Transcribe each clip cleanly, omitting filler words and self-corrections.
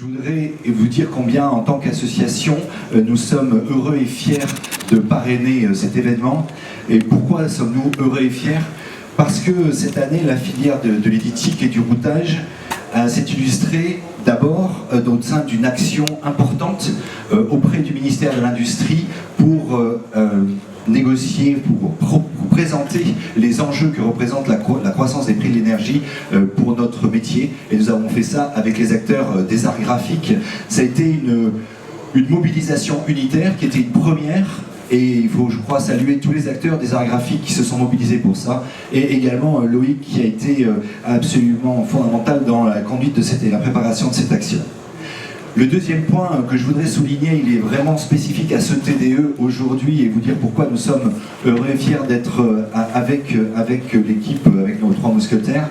voudrais vous dire combien, en tant qu'association, nous sommes heureux et fiers de parrainer cet événement. Et pourquoi sommes-nous heureux et fiers? Parce que cette année, la filière de l'éthique et du routage s'est illustrée d'abord au sein d'une action importante auprès du ministère de l'Industrie pour négocier, pour présenter les enjeux que représente la croissance des prix de l'énergie pour notre métier. Et nous avons fait ça avec les acteurs des arts graphiques. Ça a été une mobilisation unitaire qui était une première. Et il faut, je crois, saluer tous les acteurs des arts graphiques qui se sont mobilisés pour ça. Et également Loïc qui a été absolument fondamental dans la conduite de la préparation de cette action. Le deuxième point que je voudrais souligner, il est vraiment spécifique à ce TDE aujourd'hui et vous dire pourquoi nous sommes heureux et fiers d'être avec l'équipe, avec nos trois mousquetaires.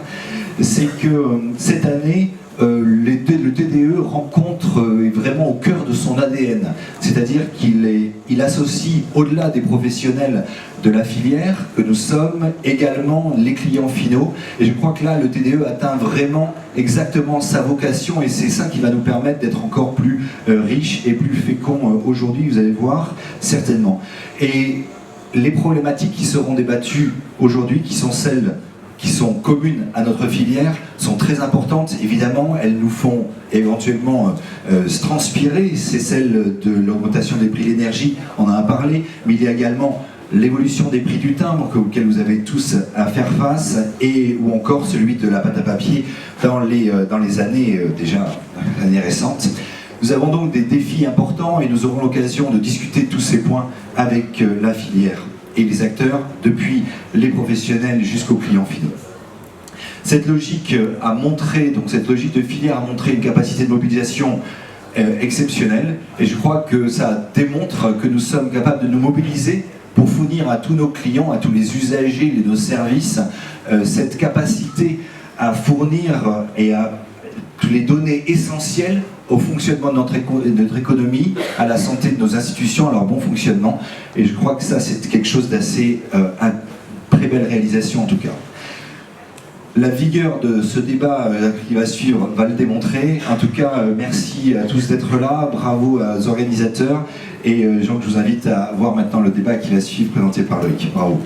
C'est que cette année, le TDE rencontre vraiment au cœur de son ADN, c'est-à-dire qu'il associe au-delà des professionnels de la filière que nous sommes également les clients finaux, et je crois que là le TDE atteint vraiment exactement sa vocation et c'est ça qui va nous permettre d'être encore plus riches et plus féconds aujourd'hui, vous allez voir certainement. Et les problématiques qui seront débattues aujourd'hui, qui sont celles qui sont communes à notre filière, sont très importantes. Évidemment, elles nous font éventuellement transpirer, c'est celle de l'augmentation des prix de l'énergie, on en a parlé, mais il y a également l'évolution des prix du timbre auquel vous avez tous à faire face, ou encore celui de la pâte à papier dans les années l'année récente. Nous avons donc des défis importants et nous aurons l'occasion de discuter de tous ces points avec la filière et les acteurs, depuis les professionnels jusqu'aux clients finaux. Cette logique cette logique de filière a montré une capacité de mobilisation exceptionnelle, et je crois que ça démontre que nous sommes capables de nous mobiliser pour fournir à tous nos clients, à tous les usagers de nos services, cette capacité à fournir et à toutes les données essentielles au fonctionnement de notre économie, à la santé de nos institutions, à leur bon fonctionnement. Et je crois que ça, c'est quelque chose d'assez, une très belle réalisation en tout cas. La vigueur de ce débat qui va suivre va le démontrer. En tout cas, merci à tous d'être là, bravo aux organisateurs. Et Jean, je vous invite à voir maintenant le débat qui va suivre, présenté par Loïc. Bravo.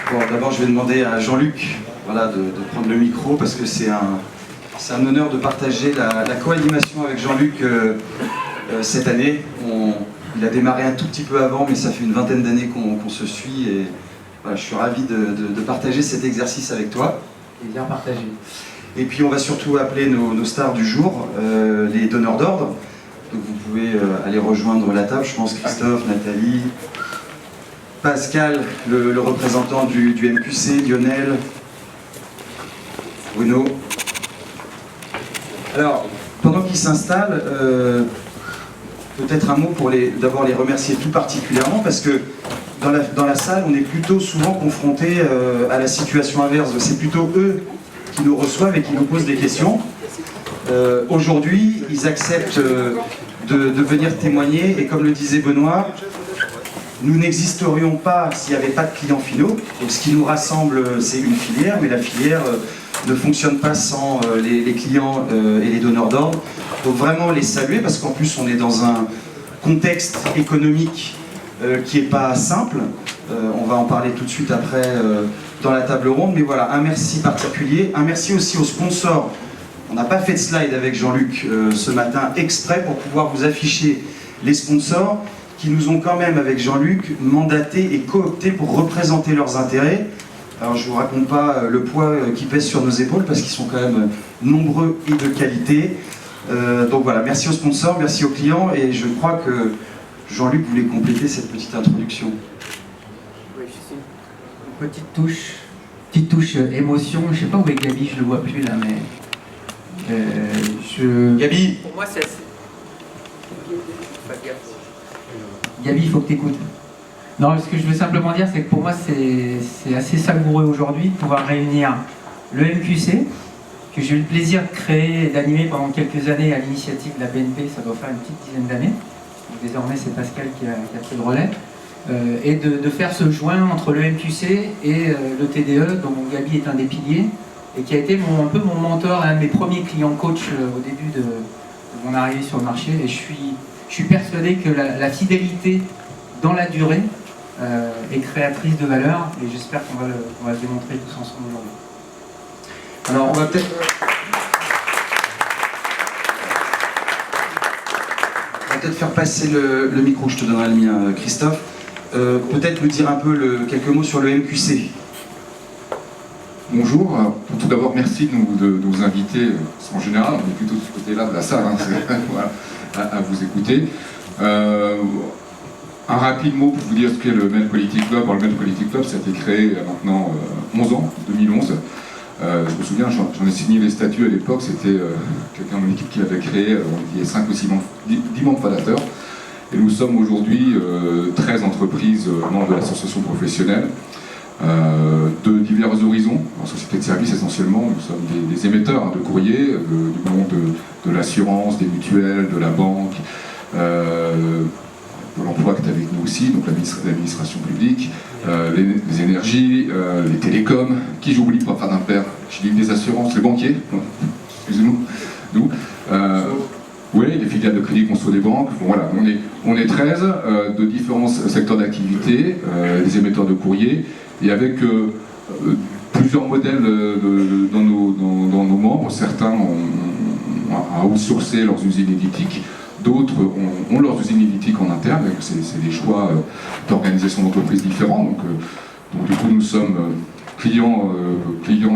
Bon, d'abord, je vais demander à Jean-Luc de prendre le micro parce que c'est un honneur de partager la co-animation avec Jean-Luc cette année. Il a démarré un tout petit peu avant, mais ça fait une vingtaine d'années qu'on se suit et voilà, je suis ravi de partager cet exercice avec toi. Et bien partagé. Et puis on va surtout appeler nos stars du jour, les donneurs d'ordre. Donc vous pouvez aller rejoindre la table, je pense Christophe, Nathalie, Pascal, le représentant du MQC, Lionel, Bruno. Alors, pendant qu'ils s'installent, peut-être un mot pour d'abord les remercier tout particulièrement parce que dans la salle, on est plutôt souvent confrontés à la situation inverse. C'est plutôt eux qui nous reçoivent et qui nous posent des questions. Aujourd'hui, ils acceptent de venir témoigner et comme le disait Benoît, nous n'existerions pas s'il n'y avait pas de clients finaux. Donc ce qui nous rassemble, c'est une filière, mais la filière ne fonctionne pas sans les clients et les donneurs d'ordre. Donc vraiment les saluer parce qu'en plus on est dans un contexte économique qui n'est pas simple. On va en parler tout de suite après dans la table ronde. Mais voilà, un merci particulier. Un merci aussi aux sponsors. On n'a pas fait de slide avec Jean-Luc ce matin exprès pour pouvoir vous afficher les sponsors qui nous ont quand même, avec Jean-Luc, mandatés et cooptés pour représenter leurs intérêts. Alors je ne vous raconte pas le poids qui pèse sur nos épaules parce qu'ils sont quand même nombreux et de qualité. Donc voilà, merci aux sponsors, merci aux clients et je crois que Jean-Luc voulait compléter cette petite introduction. Oui, je sais. Une petite touche émotion. Je ne sais pas où est Gabi, je ne le vois plus là, mais Gabi. Pour moi, c'est assez... Gabi, il faut que tu écoutes. Non, ce que je veux simplement dire, c'est que pour moi, c'est assez savoureux aujourd'hui de pouvoir réunir le MQC, que j'ai eu le plaisir de créer et d'animer pendant quelques années à l'initiative de la BNP, ça doit faire une petite dizaine d'années. Désormais, c'est Pascal qui a pris le relais. et de faire ce joint entre le MQC et le TDE, dont Gabi est un des piliers, et qui a été un peu mon mentor, un de mes premiers clients coach au début de mon arrivée sur le marché. Et je suis persuadé que la fidélité dans la durée est créatrice de valeur, et j'espère qu'on va le démontrer tous ensemble aujourd'hui. Alors on va peut-être faire passer le micro, je te donnerai le mien, Christophe. Peut-être nous dire un peu quelques mots sur le MQC. Bonjour, tout d'abord merci de nous inviter, en général on est plutôt de ce côté-là de la salle, hein, voilà, à vous écouter. Un rapide mot pour vous dire ce qu'est le Maine Politic Club. Alors, le Maine Politic Club, ça a été créé il y a maintenant 11 ans, 2011. Je me souviens, j'en ai signé les statuts à l'époque, c'était quelqu'un de mon équipe qui l'avait créé, on était 5 ou 10 membres fondateurs. Et nous sommes aujourd'hui 13 entreprises membres de l'association professionnelle, de divers horizons, en société de services essentiellement. Nous sommes des émetteurs de courrier, du monde de l'assurance, des mutuelles, de la banque, de l'emploi qui est avec nous aussi, donc l'administration publique, les énergies, les télécoms, qui j'oublie pour faire d'impair, j'ai dit des assurances, les banquiers, excusez-nous, oui, les filiales de crédit conso des banques. Bon, voilà, on est 13 de différents secteurs d'activité, des émetteurs de courrier, et avec plusieurs modèles dans nos membres. Certains ont outsourcé leurs usines éditiques, d'autres ont leurs usines éditiques en interne. C'est des choix d'organisation d'entreprises différents. Donc du coup, nous sommes clients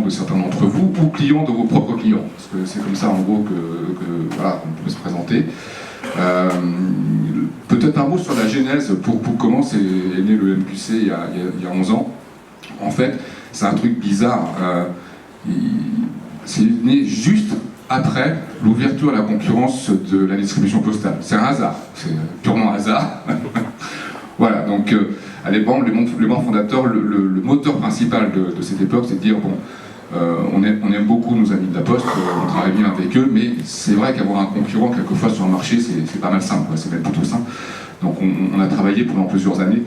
de certains d'entre vous, ou clients de vos propres clients, parce que c'est comme ça en gros voilà, qu'on peut se présenter. Peut-être un mot sur la genèse, pour comment est né le MQC il y a 11 ans. En fait, c'est un truc bizarre. C'est né juste après l'ouverture à la concurrence de la distribution postale. C'est un hasard, c'est purement hasard. Voilà, donc à l'époque, les membres fondateurs, le moteur principal de cette époque, c'est de dire, bon, on aime beaucoup nos amis de la Poste, on travaille bien avec eux, mais c'est vrai qu'avoir un concurrent quelquefois sur le marché, c'est pas mal simple, c'est même plutôt simple. Donc on a travaillé pendant plusieurs années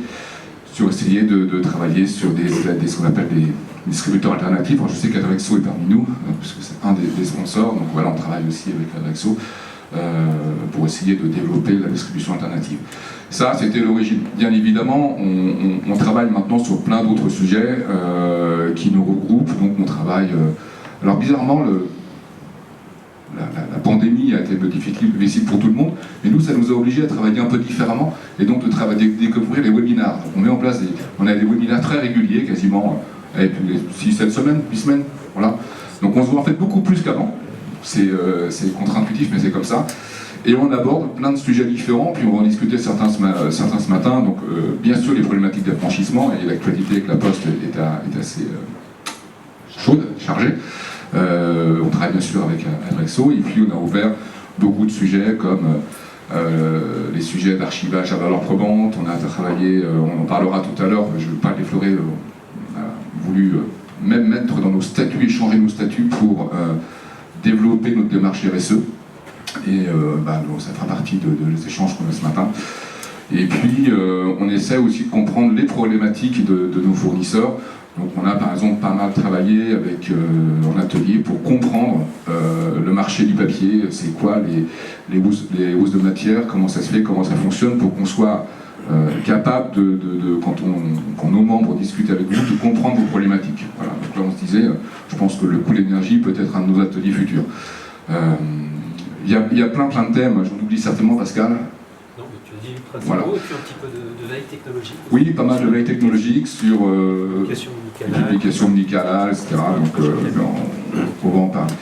sur essayer de travailler sur ce qu'on appelle des distributeurs alternatifs. Alors, je sais qu'Adrexo est parmi nous, puisque c'est un des sponsors, donc voilà, on travaille aussi avec Adrexo pour essayer de développer la distribution alternative. Ça, c'était l'origine. Bien évidemment, on travaille maintenant sur plein d'autres sujets qui nous regroupent, donc on travaille... alors bizarrement, la pandémie a été difficile pour tout le monde, mais nous, ça nous a obligés à travailler un peu différemment, et donc de découvrir les webinars. Donc on met en place on a des webinars très réguliers, quasiment 6-7 semaines, 8 semaines, voilà. Donc on se voit en fait beaucoup plus qu'avant. C'est contre-intuitif, mais c'est comme ça. Et on aborde plein de sujets différents, puis on va en discuter certains ce matin. Donc bien sûr les problématiques d'affranchissement, et l'actualité avec la Poste est assez chaude, chargée. On travaille bien sûr avec Adrexo, et puis on a ouvert beaucoup de sujets comme les sujets d'archivage à valeur probante. On a travaillé, on en parlera tout à l'heure, je ne vais pas l'effleurer, on a voulu même mettre dans nos statuts, échanger nos statuts pour développer notre démarche RSE. Et ça fera partie des échanges qu'on a ce matin. Et puis on essaie aussi de comprendre les problématiques de nos fournisseurs. Donc on a par exemple pas mal travaillé avec en atelier pour comprendre le marché du papier, c'est quoi les hausses de matière, comment ça se fait, comment ça fonctionne, pour qu'on soit capable quand nos membres discutent avec nous, de comprendre vos problématiques. Voilà. Donc là on se disait, je pense que le coût de l'énergie peut être un de nos ateliers futurs. Il y a plein de thèmes, j'en oublie certainement, Pascal. Non, mais tu as dit principalement, voilà. Et puis un petit peu de veille technologique. Oui, pas mal de veille technologique sur l'application omnicanal, etc. Donc on va en parler.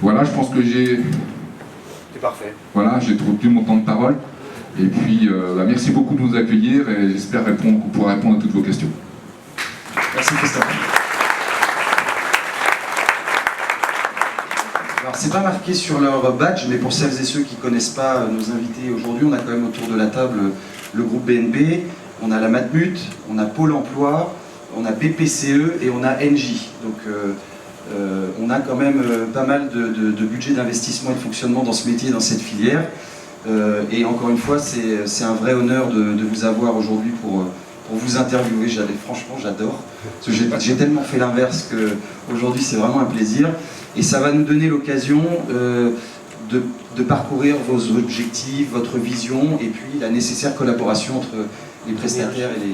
Voilà, je pense que c'est parfait. Voilà, j'ai tenu mon temps de parole. Et puis, merci beaucoup de nous accueillir, et j'espère qu'on pourra répondre à toutes vos questions. Merci Christophe. Alors, c'est pas marqué sur leur badge, mais pour celles et ceux qui ne connaissent pas nos invités aujourd'hui, on a quand même autour de la table le groupe BNP, on a la Matmut, on a Pôle emploi, on a BPCE et on a Engie. Donc on a quand même pas mal de budget d'investissement et de fonctionnement dans ce métier, dans cette filière. Et encore une fois, c'est un vrai honneur de vous avoir aujourd'hui pour vous interviewer. Franchement, j'adore. Parce que j'ai tellement fait l'inverse qu'aujourd'hui, c'est vraiment un plaisir. Et ça va nous donner l'occasion de parcourir vos objectifs, votre vision, et puis la nécessaire collaboration entre les prestataires et les...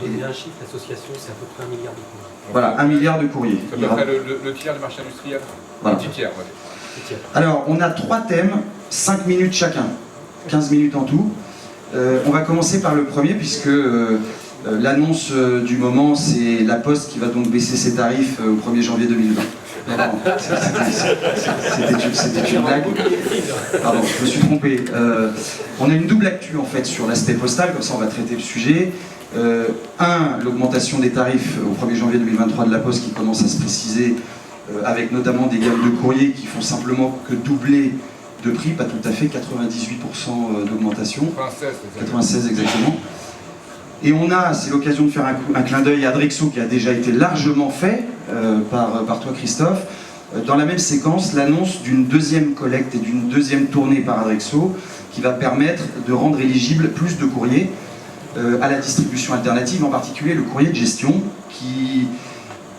Donner un chiffre, l'association, c'est à peu près 1 milliard de courriers. Voilà, 1 milliard de courriers. C'est à peu près le tiers du marché industriel. Voilà. Un petit tiers, ouais. Alors, on a 3 thèmes, 5 minutes chacun, 15 minutes en tout. On va commencer par le premier, puisque l'annonce du moment, c'est La Poste qui va donc baisser ses tarifs au 1er janvier 2020. Pardon, c'était une blague. Pardon, je me suis trompé. On a une double actu en fait sur l'aspect postal, comme ça on va traiter le sujet. L'augmentation des tarifs au 1er janvier 2023 de La Poste qui commence à se préciser, avec notamment des gammes de courrier qui font simplement que doubler de prix, pas tout à fait, 98% d'augmentation. 96 exactement. Et on a, c'est l'occasion de faire un clin d'œil à Adrexo qui a déjà été largement fait par toi Christophe. Dans la même séquence, l'annonce d'une deuxième collecte et d'une deuxième tournée par Adrexo qui va permettre de rendre éligible plus de courriers à la distribution alternative, en particulier le courrier de gestion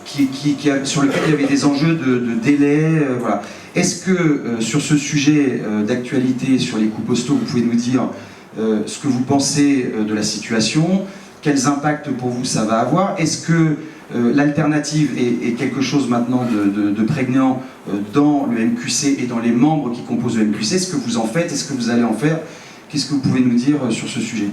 sur lequel il y avait des enjeux de délai. Voilà. Est-ce que sur ce sujet d'actualité sur les coûts postaux, vous pouvez nous dire ce que vous pensez de la situation, quels impacts pour vous ça va avoir? Est-ce que l'alternative est quelque chose maintenant de prégnant dans le MQC et dans les membres qui composent le MQC? Est-ce que vous en faites? Est-ce que vous allez en faire? Qu'est-ce que vous pouvez nous dire sur ce sujet?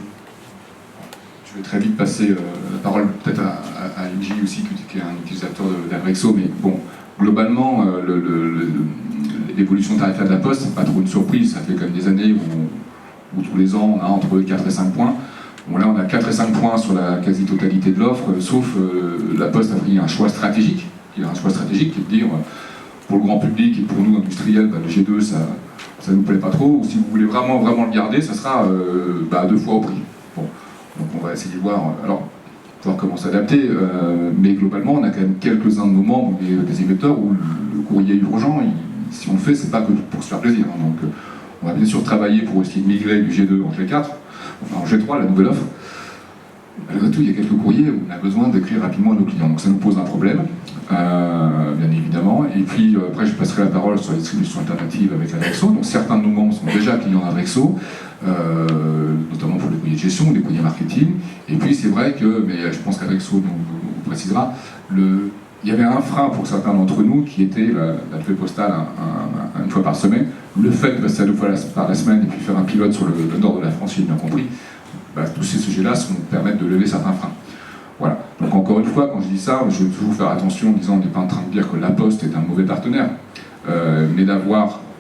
Je vais très vite passer la parole peut-être à Luigi aussi, qui est un utilisateur d'Adrexo, mais bon, globalement, l'évolution tarifaire de la Poste, c'est pas trop une surprise, ça fait quand même des années où tous les ans on a entre 4 et 5 points. Bon, là on a 4 et 5 points sur la quasi-totalité de l'offre, sauf la Poste a pris un choix stratégique, qui est de dire pour le grand public et pour nous industriels, le G2 ça nous plaît pas trop, ou si vous voulez vraiment le garder, ça sera 2 fois au prix. Bon. Donc on va essayer de voir comment s'adapter, mais globalement on a quand même quelques-uns de nos membres, des émetteurs, où le courrier urgent, si on le fait, c'est pas que pour se faire plaisir. Hein. Donc on va bien sûr travailler pour essayer de migrer du G2 en G4, enfin en G3, la nouvelle offre. Malgré tout, il y a quelques courriers où on a besoin d'écrire rapidement à nos clients, donc ça nous pose un problème, bien évidemment. Et puis après, je passerai la parole sur la distribution alternative avec Adrexo. Donc certains de nos membres sont déjà clients d'Adrexo, notamment pour les courriers de gestion, les courriers marketing. Et puis c'est vrai que, mais je pense qu'Adrexo nous précisera, il y avait un frein pour certains d'entre nous qui était la levée postale une fois par semaine. Le fait de passer à 2 fois par la semaine et puis faire un pilote sur le nord de la France, j'ai bien compris. Tous ces sujets-là nous permettent de lever certains freins. Voilà. Donc encore une fois, quand je dis ça, je veux toujours faire attention en disant on n'est pas en train de dire que La Poste est un mauvais partenaire, mais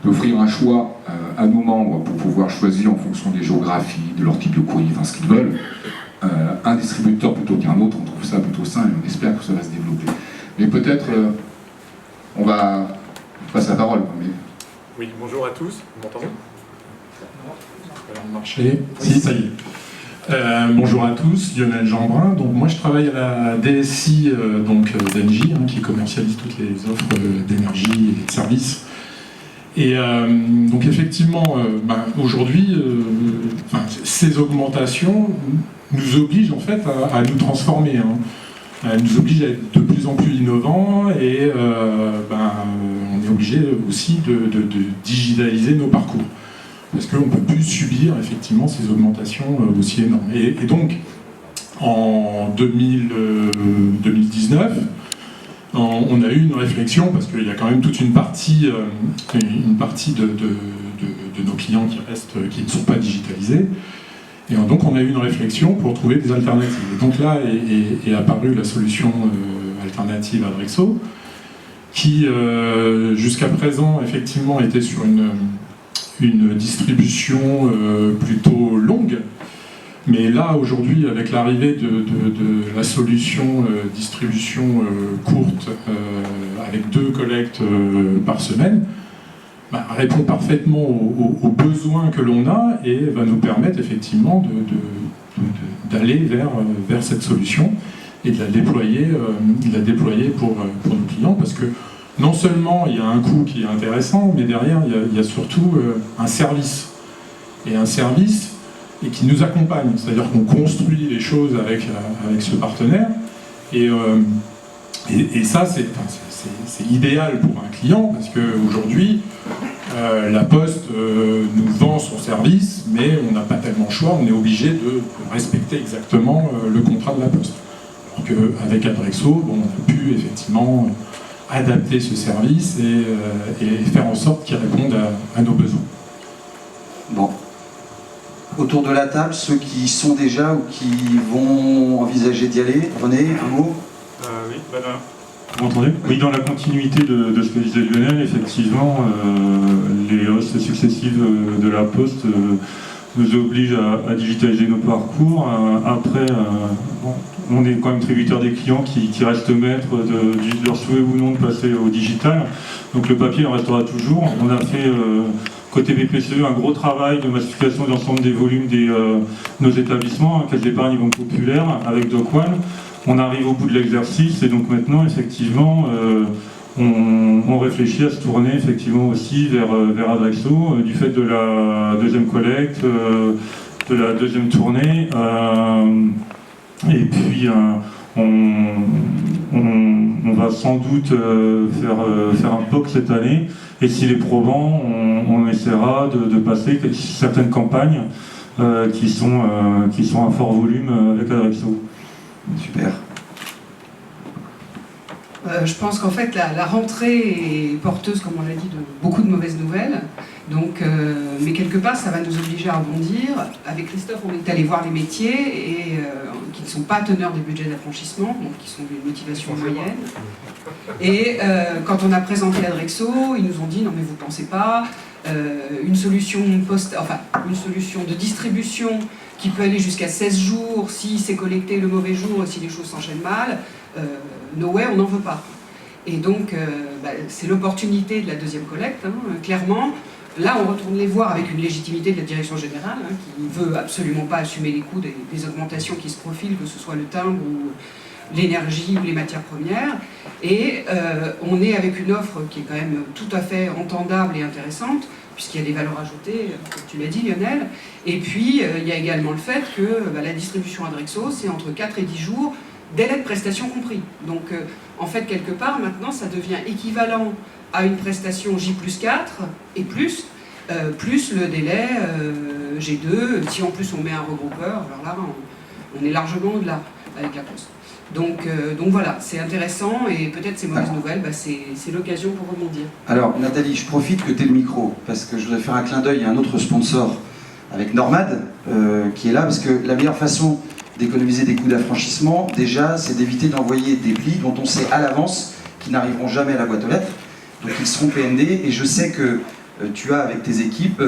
d'offrir un choix à nos membres pour pouvoir choisir en fonction des géographies, de leur type de courrier, enfin ce qu'ils veulent, un distributeur plutôt qu'un autre, on trouve ça plutôt sain et on espère que ça va se développer. Mais peut-être, on va passer la parole. Mais... Oui, bonjour à tous, vous m'entendez? Ça va marcher. Si, ça y est. Bonjour à tous, Lionel Jeanbrun. Donc moi je travaille à la DSI d'Engie, qui commercialise toutes les offres d'énergie et de services. Et donc effectivement, aujourd'hui, ces augmentations nous obligent en fait à nous transformer. Elles nous obligent à être de plus en plus innovants et on est obligé aussi de digitaliser nos parcours. Parce qu'on ne peut plus subir effectivement ces augmentations aussi énormes. Et donc, en 2019, on a eu une réflexion, parce qu'il y a quand même toute une partie de nos clients qui ne sont pas digitalisés. Et donc on a eu une réflexion pour trouver des alternatives. Et donc là est apparue la solution alternative Adrexo, qui jusqu'à présent effectivement était sur une distribution plutôt longue, mais là aujourd'hui avec l'arrivée de la solution distribution courte avec 2 collectes par semaine, répond parfaitement aux besoins que l'on a et va nous permettre effectivement d'aller vers cette solution et de la déployer pour nos clients, parce que non seulement il y a un coût qui est intéressant, mais derrière il y a surtout un service et un service et qui nous accompagne. C'est-à-dire qu'on construit les choses avec ce partenaire. Et ça, c'est idéal pour un client parce qu'aujourd'hui, la Poste nous vend son service, mais on n'a pas tellement le choix, on est obligé de respecter exactement le contrat de la Poste. Alors qu'avec Adrexo, on a pu effectivement adapter ce service et faire en sorte qu'il réponde à nos besoins. Bon. Autour de la table, ceux qui sont déjà ou qui vont envisager d'y aller, René, un mot? Oui, vous m'entendez? Oui, dans la continuité de ce que disait Lionel, effectivement, les hausses successives de la Poste nous obligent à digitaliser nos parcours. Après, on est quand même tributaire des clients qui restent maîtres de leur souhait ou non de passer au digital. Donc le papier en restera toujours. On a fait, côté BPCE, un gros travail de massification de l'ensemble des volumes de nos établissements, Caisse d'épargne et Banque Populaire, avec DocOne. On arrive au bout de l'exercice et donc maintenant, effectivement, on réfléchit à se tourner effectivement aussi vers Adrexo, du fait de la deuxième collecte, de la deuxième tournée. Et puis, on va sans doute faire un POC cette année. Et s'il est probant, on essaiera de passer certaines campagnes qui sont à fort volume avec Adrexo. Super. Je pense qu'en fait la rentrée est porteuse, comme on l'a dit, de beaucoup de mauvaises nouvelles. Donc, mais quelque part, ça va nous obliger à rebondir. Avec Christophe, on est allé voir les métiers qui ne sont pas teneurs des budgets d'affranchissement, donc qui sont des motivations moyennes. Et quand on a présenté Adrexo, ils nous ont dit non mais vous pensez pas, une solution de distribution qui peut aller jusqu'à 16 jours si c'est collecté le mauvais jour, si les choses s'enchaînent mal, no way, on n'en veut pas. Et donc, c'est l'opportunité de la deuxième collecte, clairement. Là, on retourne les voir avec une légitimité de la direction générale, qui ne veut absolument pas assumer les coûts des augmentations qui se profilent, que ce soit le timbre ou l'énergie ou les matières premières. Et on est avec une offre qui est quand même tout à fait entendable et intéressante, puisqu'il y a des valeurs ajoutées, comme tu l'as dit Lionel. Et puis, il y a également le fait que la distribution Adrexo, c'est entre 4 et 10 jours, délai de prestation compris. Donc, en fait, quelque part, maintenant, ça devient équivalent à une prestation J+4 et plus le délai G2. Si en plus on met un regroupeur, alors là, on est largement au-delà avec la Poste. Donc voilà, c'est intéressant et peut-être ces mauvaises nouvelles, c'est l'occasion pour rebondir. Alors Nathalie, je profite que tu aies le micro, parce que je voudrais faire un clin d'œil à un autre sponsor avec Normad, qui est là, parce que la meilleure façon d'économiser des coûts d'affranchissement, déjà, c'est d'éviter d'envoyer des plis dont on sait à l'avance qu'ils n'arriveront jamais à la boîte aux lettres, donc ils seront PND, et je sais que tu as avec tes équipes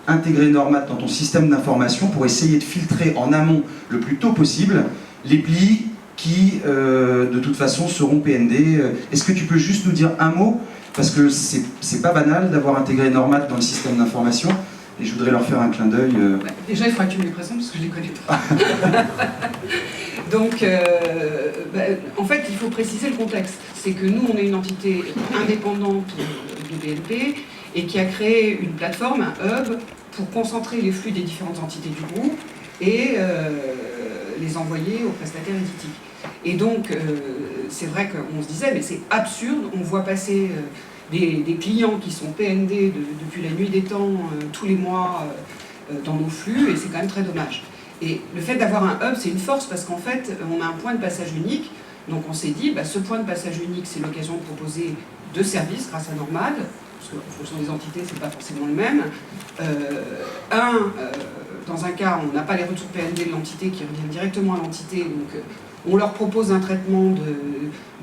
intégré Normad dans ton système d'information pour essayer de filtrer en amont le plus tôt possible les plis qui, de toute façon, seront PND. Est-ce que tu peux juste nous dire un mot? Parce que c'est pas banal d'avoir intégré Normad dans le système d'information, et je voudrais leur faire un clin d'œil. Déjà, il faudra que tu me les présentes, parce que je les connais pas. Donc, en fait, il faut préciser le contexte. C'est que nous, on est une entité indépendante de BNP, et qui a créé une plateforme, un hub, pour concentrer les flux des différentes entités du groupe, et les envoyer aux prestataires éditiques. Et donc, c'est vrai qu'on se disait, mais c'est absurde, on voit passer des clients qui sont PND depuis la nuit des temps, tous les mois, dans nos flux, et c'est quand même très dommage. Et le fait d'avoir un hub, c'est une force, parce qu'en fait, on a un point de passage unique, donc on s'est dit, ce point de passage unique, c'est l'occasion de proposer 2 services grâce à Normad, parce qu'en fonction des entités, c'est pas forcément le même. Dans un cas, on n'a pas les retours PND de l'entité qui reviennent directement à l'entité, donc on leur propose un traitement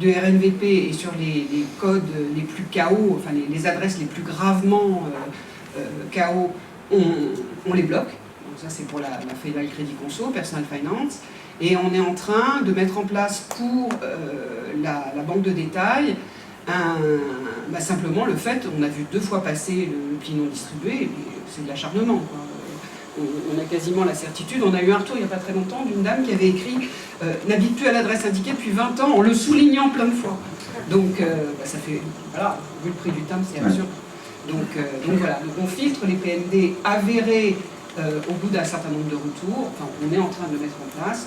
de RNVP, et sur les codes les plus KO, enfin les adresses les plus gravement KO, on les bloque. Donc ça, c'est pour la FEILA Crédit Conso, Personal Finance. Et on est en train de mettre en place pour la banque de détail simplement le fait, on a vu 2 fois passer le pli non distribué, et c'est de l'acharnement, quoi. On a quasiment la certitude. On a eu un retour il n'y a pas très longtemps d'une dame qui avait écrit n'habite plus à l'adresse indiquée depuis 20 ans, en le soulignant plein de fois. Donc ça fait, voilà, vu le prix du timbre, c'est absurde. Donc voilà, donc on filtre les PND avérés au bout d'un certain nombre de retours. Enfin, on est en train de le mettre en place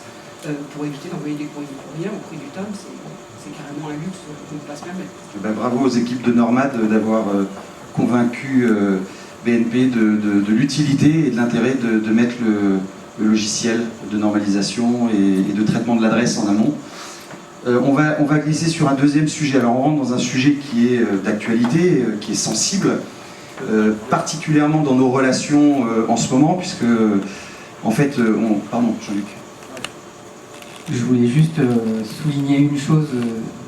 pour éviter d'envoyer des courriers au prix du tome. C'est carrément un luxe qu'on ne peut pas se permettre. Bravo aux équipes de Normad d'avoir convaincu BNP de l'utilité et de l'intérêt de mettre le logiciel de normalisation et de traitement de l'adresse en amont. On va glisser sur un deuxième sujet. Alors on rentre dans un sujet qui est d'actualité, qui est sensible, particulièrement dans nos relations en ce moment, puisque en fait, pardon Jean-Luc. Je voulais juste souligner une chose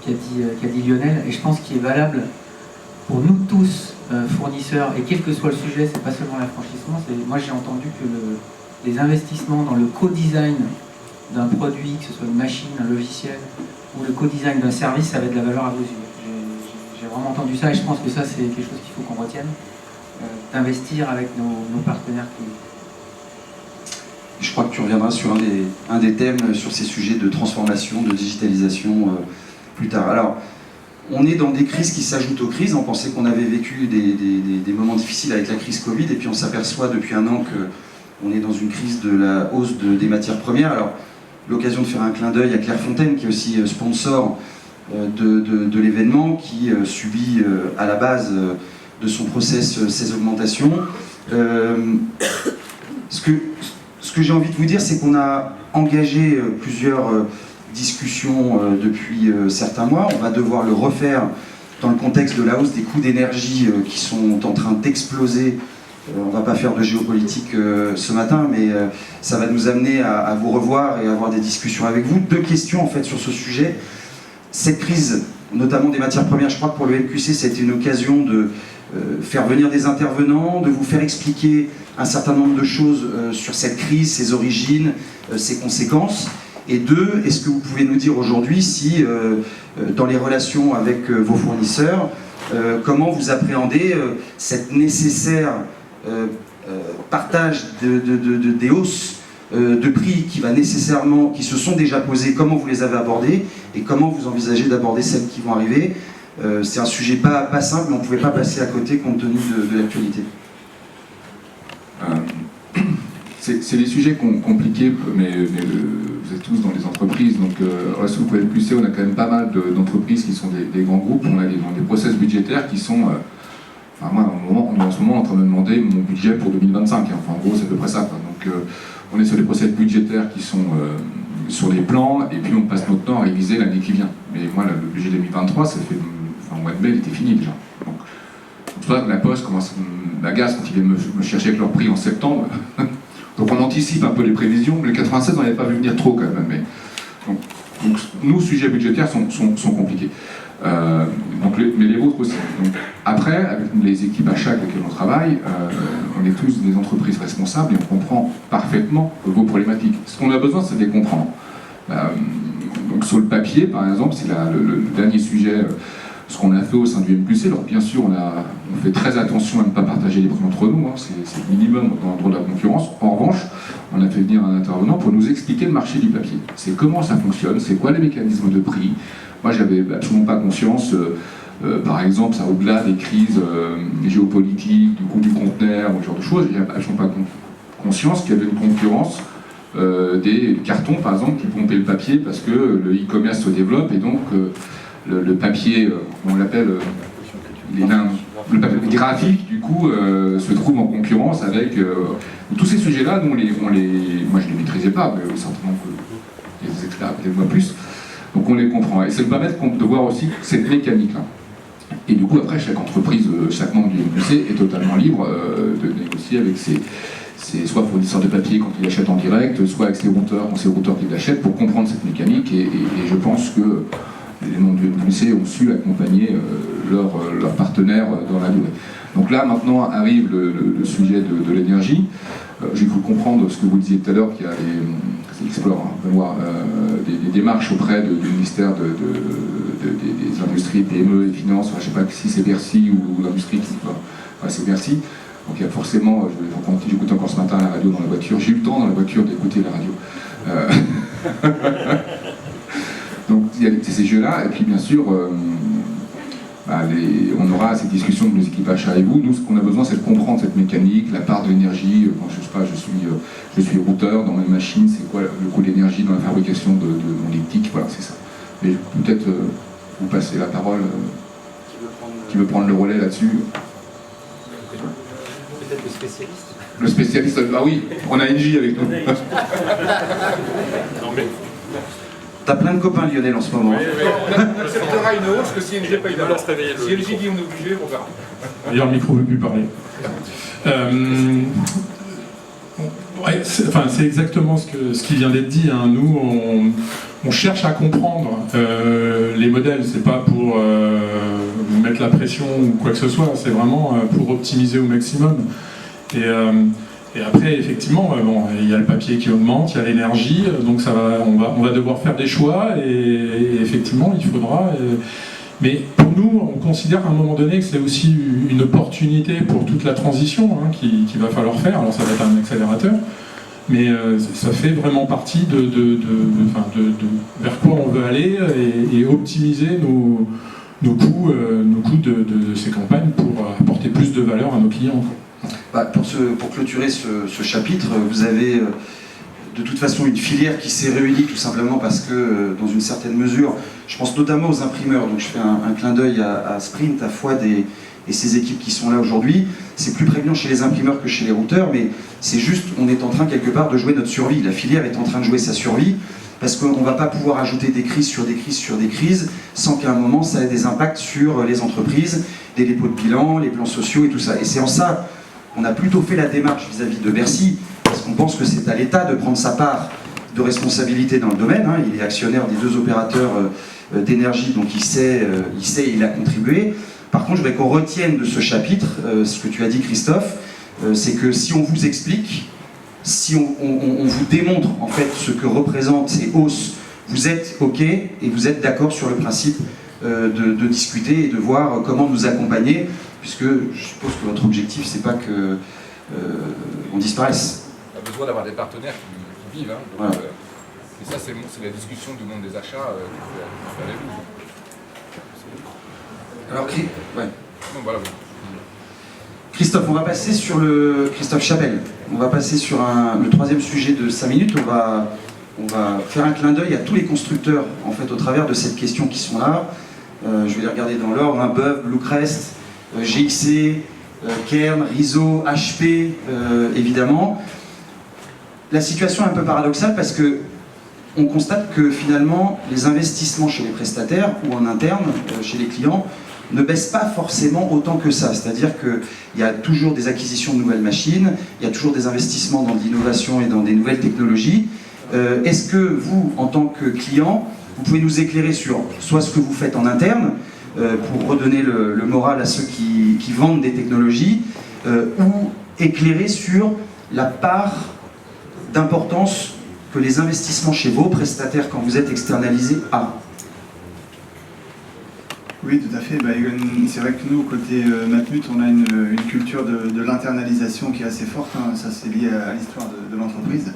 qu'a dit Lionel, et je pense qu'il est valable pour nous tous, fournisseurs, et quel que soit le sujet, c'est pas seulement l'affranchissement. Moi j'ai entendu que les investissements dans le co-design d'un produit, que ce soit une machine, un logiciel, ou le co-design d'un service, ça avait de la valeur à vos yeux. J'ai vraiment entendu ça, et je pense que ça c'est quelque chose qu'il faut qu'on retienne, d'investir avec nos partenaires clés. Je crois que tu reviendras sur un des thèmes sur ces sujets de transformation, de digitalisation plus tard. Alors, on est dans des crises qui s'ajoutent aux crises. On pensait qu'on avait vécu des moments difficiles avec la crise Covid, et puis on s'aperçoit depuis un an qu'on est dans une crise de la hausse des matières premières. Alors, l'occasion de faire un clin d'œil à Clairefontaine, qui est aussi sponsor de l'événement, qui subit à la base de son process ces augmentations. Ce que j'ai envie de vous dire, c'est qu'on a engagé plusieurs discussions depuis certains mois. On va devoir le refaire dans le contexte de la hausse des coûts d'énergie qui sont en train d'exploser. On ne va pas faire de géopolitique ce matin, mais ça va nous amener à vous revoir et à avoir des discussions avec vous. Deux questions en fait sur ce sujet. Cette crise, notamment des matières premières, je crois que pour le MQC, ça a été une occasion de faire venir des intervenants, de vous faire expliquer un certain nombre de choses sur cette crise, ses origines, ses conséquences. Et deux, est-ce que vous pouvez nous dire aujourd'hui si, dans les relations avec vos fournisseurs, comment vous appréhendez cette nécessaire partage des hausses de prix qui se sont déjà posées, comment vous les avez abordées et comment vous envisagez d'aborder celles qui vont arriver. C'est un sujet pas simple, mais on ne pouvait pas passer à côté compte tenu de l'actualité. C'est des sujets compliqués, mais vous êtes tous dans les entreprises, donc sous le MQC, on a quand même pas mal d'entreprises qui sont des grands groupes. On a des process budgétaires qui sont... enfin, moi, en ce moment, en train de me demander mon budget pour 2025. Enfin, en gros, c'est à peu près ça, quoi. Donc, on est sur des process budgétaires qui sont sur les plans, et puis on passe notre temps à réviser l'année qui vient. Mais moi, le budget 2023, ça fait... Enfin, au mois de mai, il était fini déjà. Donc, c'est pour ça que la Poste commence la gaz quand ils viennent me chercher avec leur prix en septembre. Donc on anticipe un peu les prévisions. Les 96, on n'avait pas vu venir trop quand même. Mais, donc nos sujets budgétaires sont compliqués. Mais les vôtres aussi. Donc, après, avec les équipes achats avec lesquelles on travaille, on est tous des entreprises responsables et on comprend parfaitement vos problématiques. Ce qu'on a besoin, c'est de les comprendre. Donc sur le papier, par exemple, c'est le dernier sujet. Ce qu'on a fait au sein du MQC, alors bien sûr on fait très attention à ne pas partager les prix entre nous, hein, c'est le minimum dans le droit de la concurrence. En revanche, on a fait venir un intervenant pour nous expliquer le marché du papier. C'est comment ça fonctionne, c'est quoi les mécanismes de prix. Moi j'avais absolument pas conscience, par exemple, ça au-delà des crises géopolitiques, du coût du conteneur, ou ce genre de choses, j'avais absolument pas conscience qu'il y avait une concurrence des cartons par exemple qui pompaient le papier parce que le e-commerce se développe et donc le papier, on l'appelle, le papier graphique, du coup, se trouve en concurrence avec... tous ces sujets-là, moi je ne les maîtrisais pas, mais certainement que les experts peut-être moins plus. Donc on les comprend. Et ça nous permet de voir aussi cette mécanique-là. Et du coup, après, chaque entreprise, chaque membre du MQC est totalement libre de négocier avec ses soit fournisseurs de papier quand il achète en direct, soit avec ses routeurs, quand c'est le routeur qui l'achète, pour comprendre cette mécanique. Et je pense que les membres du MQC ont su accompagner leurs partenaires dans la durée. Donc là, maintenant, arrive le sujet de l'énergie. J'ai cru comprendre ce que vous disiez tout à l'heure, qu'il y a des démarches auprès du ministère des industries, PME et finances. Enfin, je ne sais pas si c'est Bercy ou l'industrie qui... Enfin, c'est Bercy. Donc il y a forcément... J'écoute encore ce matin la radio dans la voiture. J'ai eu le temps dans la voiture d'écouter la radio. Donc il y a ces jeux-là, et puis bien sûr, on aura cette discussion de nos équipes achats avec vous. Nous, ce qu'on a besoin, c'est de comprendre cette mécanique, la part de l'énergie. Quand je sais pas, je suis routeur dans mes machines, c'est quoi le coût de l'énergie dans la fabrication de mon électrique, voilà, c'est ça. Et peut-être vous passez la parole, qui veut prendre le relais là-dessus. Peut-être le spécialiste. Le spécialiste, ah oui, on a NJ avec nous. Non, mais... T'as plein de copains Lionel en ce moment. Oui, oui. On acceptera une hausse que si NJ paye d'abord. Si NJ dit on est obligé, on verra. D'ailleurs, le micro ne veut plus parler. Ouais, c'est exactement ce qui vient d'être dit. Hein. Nous, on cherche à comprendre les modèles. C'est pas pour vous mettre la pression ou quoi que ce soit. C'est vraiment pour optimiser au maximum. Et après, effectivement, il y a le papier qui augmente, il y a l'énergie, donc on va devoir faire des choix. Et effectivement, il faudra. Mais pour nous, on considère à un moment donné que c'est aussi une opportunité pour toute la transition qu'il va falloir faire. Alors ça va être un accélérateur, mais ça fait vraiment partie vers quoi on veut aller et optimiser nos coûts de ces campagnes pour apporter plus de valeur à nos clients. Pour clôturer ce chapitre, vous avez de toute façon une filière qui s'est réunie tout simplement parce que, dans une certaine mesure, je pense notamment aux imprimeurs, donc je fais un clin d'œil à Sprint, à Fouad et ses équipes qui sont là aujourd'hui. C'est plus prégnant chez les imprimeurs que chez les routeurs, mais c'est juste, on est en train quelque part de jouer notre survie. La filière est en train de jouer sa survie, parce qu'on ne va pas pouvoir ajouter des crises sur des crises sur des crises, sans qu'à un moment ça ait des impacts sur les entreprises, les dépôts de bilan, les plans sociaux et tout ça. Et c'est en ça qu'on a plutôt fait la démarche vis-à-vis de Bercy, parce qu'on pense que c'est à l'État de prendre sa part de responsabilité dans le domaine. Il est actionnaire des 2 opérateurs d'énergie, donc il sait et il a contribué. Par contre, je voudrais qu'on retienne de ce chapitre, ce que tu as dit Christophe, c'est que si on vous explique, si on vous démontre en fait ce que représentent ces hausses, vous êtes OK et vous êtes d'accord sur le principe de discuter et de voir comment nous accompagner, puisque je suppose que votre objectif, c'est pas que on disparaisse. On a besoin d'avoir des partenaires qui vivent. Voilà. Et ça, c'est la discussion du monde des achats qu'on fait avec vous. Alors, ouais. Donc, voilà. Christophe, on va passer sur Christophe Chapelle. On va passer sur le 3e sujet de 5 minutes. On va faire un clin d'œil à tous les constructeurs, en fait, au travers de cette question qui sont là. Je vais les regarder dans l'ordre. Beuve, Bluecrest, GIC, Kern, Riso, HP, évidemment. La situation est un peu paradoxale parce que on constate que finalement les investissements chez les prestataires ou en interne chez les clients ne baissent pas forcément autant que ça. C'est-à-dire qu'il y a toujours des acquisitions de nouvelles machines, il y a toujours des investissements dans de l'innovation et dans des nouvelles technologies. Est-ce que vous, en tant que client, vous pouvez nous éclairer sur soit ce que vous faites en interne, pour redonner le moral à ceux qui vendent des technologies, ou éclairer sur la part d'importance que les investissements chez vos prestataires, quand vous êtes externalisés, a? Oui, tout à fait. C'est vrai que nous, côté Matmut, on a une culture de l'internalisation qui est assez forte. Ça, c'est lié à l'histoire de l'entreprise.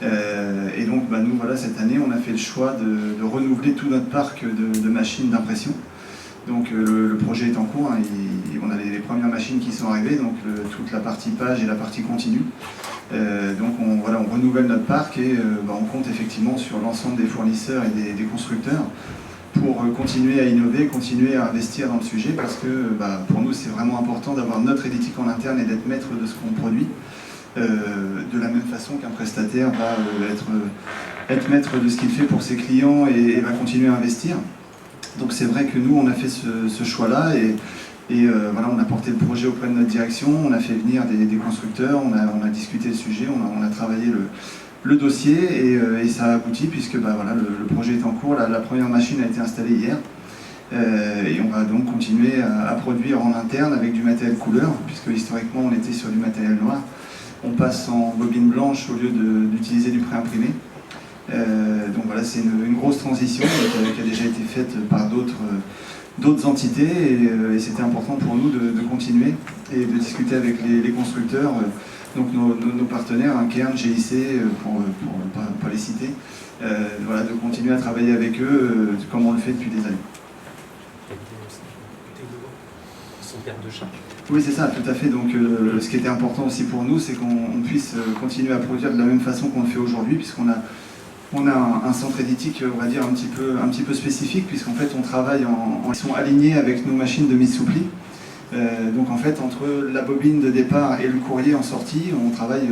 Et donc, nous, voilà, cette année, on a fait le choix de renouveler tout notre parc de machines d'impression. Donc, le projet est en cours. On a les premières machines qui sont arrivées, donc toute la partie page et la partie continue. Donc, on renouvelle notre parc et on compte effectivement sur l'ensemble des fournisseurs et des constructeurs pour continuer à innover, continuer à investir dans le sujet, parce que pour nous, c'est vraiment important d'avoir notre éthique en interne et d'être maître de ce qu'on produit. De la même façon qu'un prestataire va être maître de ce qu'il fait pour ses clients et va continuer à investir. Donc c'est vrai que nous, on a fait ce choix-là et on a porté le projet auprès de notre direction, on a fait venir des constructeurs, on a discuté le sujet, on a travaillé le dossier et ça a abouti puisque le projet est en cours, la première machine a été installée hier. Et on va donc continuer à produire en interne avec du matériel couleur, puisque historiquement on était sur du matériel noir. On passe en bobine blanche au lieu d'utiliser du préimprimé. Donc voilà, c'est une grosse transition qui a déjà été faite par d'autres entités et c'était important pour nous de continuer et de discuter avec les constructeurs, donc nos partenaires, Kern, GIC, pour pas les citer, de continuer à travailler avec eux comme on le fait depuis des années. sans perte de charge. Oui, c'est ça, tout à fait. Donc, ce qui était important aussi pour nous, c'est qu'on puisse continuer à produire de la même façon qu'on le fait aujourd'hui, puisqu'on a un centre éditique, on va dire, un petit peu spécifique, puisqu'en fait, on travaille ils sont alignés avec nos machines de mise sous pli. Donc, en fait, entre la bobine de départ et le courrier en sortie, on travaille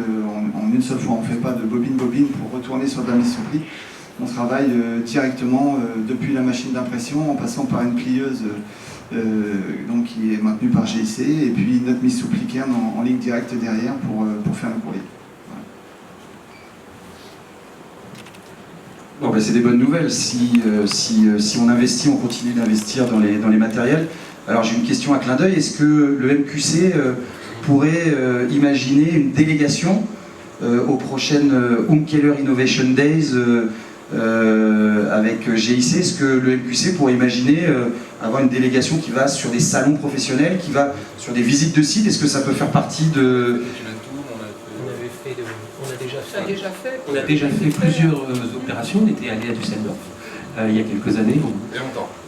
en une seule fois. On ne fait pas de bobine-bobine pour retourner sur de la mise sous pli. On travaille directement depuis la machine d'impression, en passant par une plieuse donc qui est maintenue par GIC, et puis notre mise sous pli Kern en ligne directe derrière pour faire le courrier. Bon, ben, c'est des bonnes nouvelles. Si on investit, on continue d'investir dans les matériels. Alors j'ai une question à clin d'œil. Est-ce que le MQC pourrait imaginer une délégation aux prochaines Umkeller Innovation Days avec GIC? Est-ce que le MQC pourrait imaginer avoir une délégation qui va sur des salons professionnels, qui va sur des visites de sites? Est-ce que ça peut faire partie de... On a déjà fait plusieurs opérations. On était allé à Düsseldorf il y a quelques années.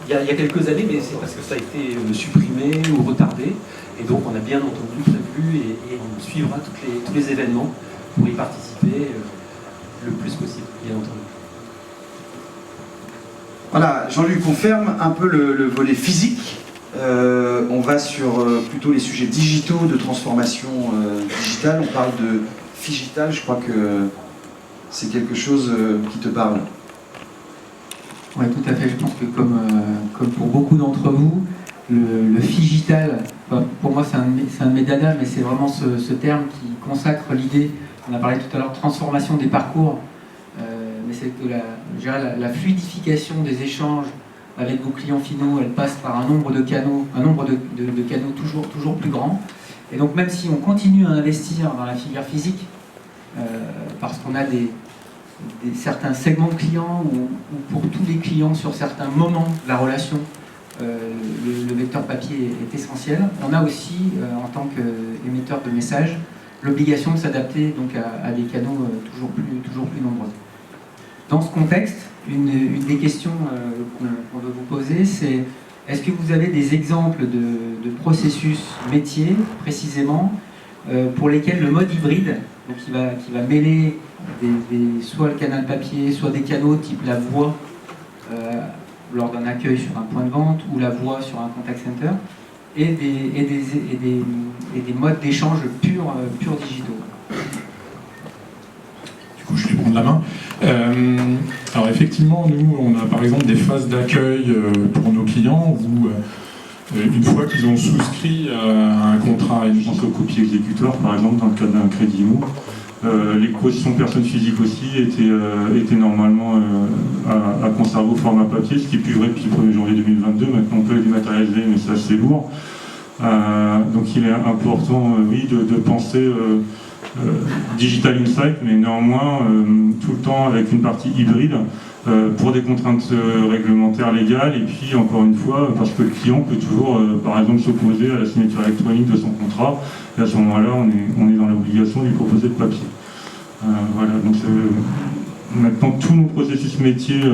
Il y a quelques années, mais c'est parce que ça a été supprimé ou retardé. Et donc on a bien entendu prévu et on suivra tous les événements pour y participer le plus possible, bien entendu. Voilà, Jean-Luc confirme un peu le volet physique. On va sur plutôt les sujets digitaux, de transformation digitale. On parle de Figital, je crois que c'est quelque chose qui te parle. Oui, tout à fait. Je pense que comme pour beaucoup d'entre vous, le Figital, pour moi c'est un de mes dadas, mais c'est vraiment ce terme qui consacre l'idée, on a parlé tout à l'heure de transformation des parcours, mais c'est que la fluidification des échanges avec vos clients finaux, elle passe par un nombre de canaux, de canaux toujours plus grand. Et donc même si on continue à investir dans la filière physique, parce qu'on a certains segments de clients ou pour tous les clients sur certains moments de la relation, le vecteur papier est essentiel. On a aussi, en tant qu'émetteur de messages, l'obligation de s'adapter donc à des canaux toujours plus nombreux. Dans ce contexte, une des questions qu'on veut vous poser, c'est est-ce que vous avez des exemples de processus métiers, précisément, pour lesquels le mode hybride, donc qui va mêler soit le canal papier, soit des canaux type la voix lors d'un accueil sur un point de vente, ou la voix sur un contact center, et des modes d'échange purs digitaux. Du coup, je vais prendre la main. Alors effectivement, nous, on a par exemple des phases d'accueil pour nos clients où, une fois qu'ils ont souscrit à un contrat à une photocopie exécuteur, par exemple dans le cadre d'un crédit IMO, les positions personnes physiques aussi étaient normalement à conserver au format papier, ce qui est plus vrai depuis le 1er janvier 2022. Maintenant on peut les dématérialiser, mais c'est assez lourd. Donc il est important, oui, de penser Digital Insight, mais néanmoins tout le temps avec une partie hybride pour des contraintes réglementaires légales, et puis encore une fois parce que le client peut toujours par exemple s'opposer à la signature électronique de son contrat, et à ce moment-là on est dans l'obligation de lui proposer le papier. Voilà, donc maintenant tous nos processus métiers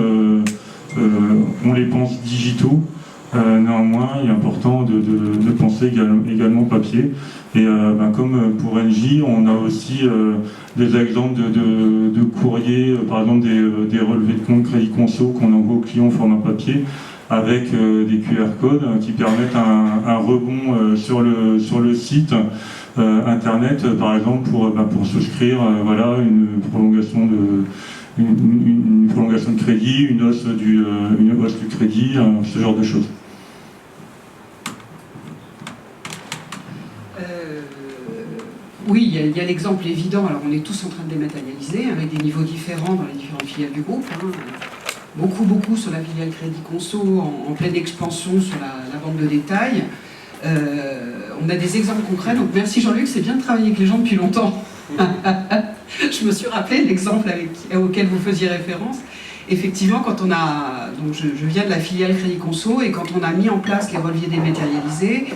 on les pense digitaux. Néanmoins, il est important de penser également papier. Et comme pour NJ, on a aussi des exemples de courriers, par exemple des relevés de compte crédit conso qu'on envoie aux clients au format papier, avec des QR codes qui permettent un rebond sur le site internet, par exemple pour souscrire une prolongation de crédit, une hausse du crédit, ce genre de choses. Oui, il y a l'exemple évident. Alors on est tous en train de dématérialiser avec des niveaux différents dans les différentes filiales du groupe. Beaucoup sur la filiale Crédit Conso, en pleine expansion sur la vente de détail. On a des exemples concrets. Donc merci Jean-Luc, c'est bien de travailler avec les gens depuis longtemps. Je me suis rappelé de l'exemple auquel vous faisiez référence. Effectivement, quand on a... Donc je viens de la filiale Crédit Conso, et quand on a mis en place les releviers dématérialisés,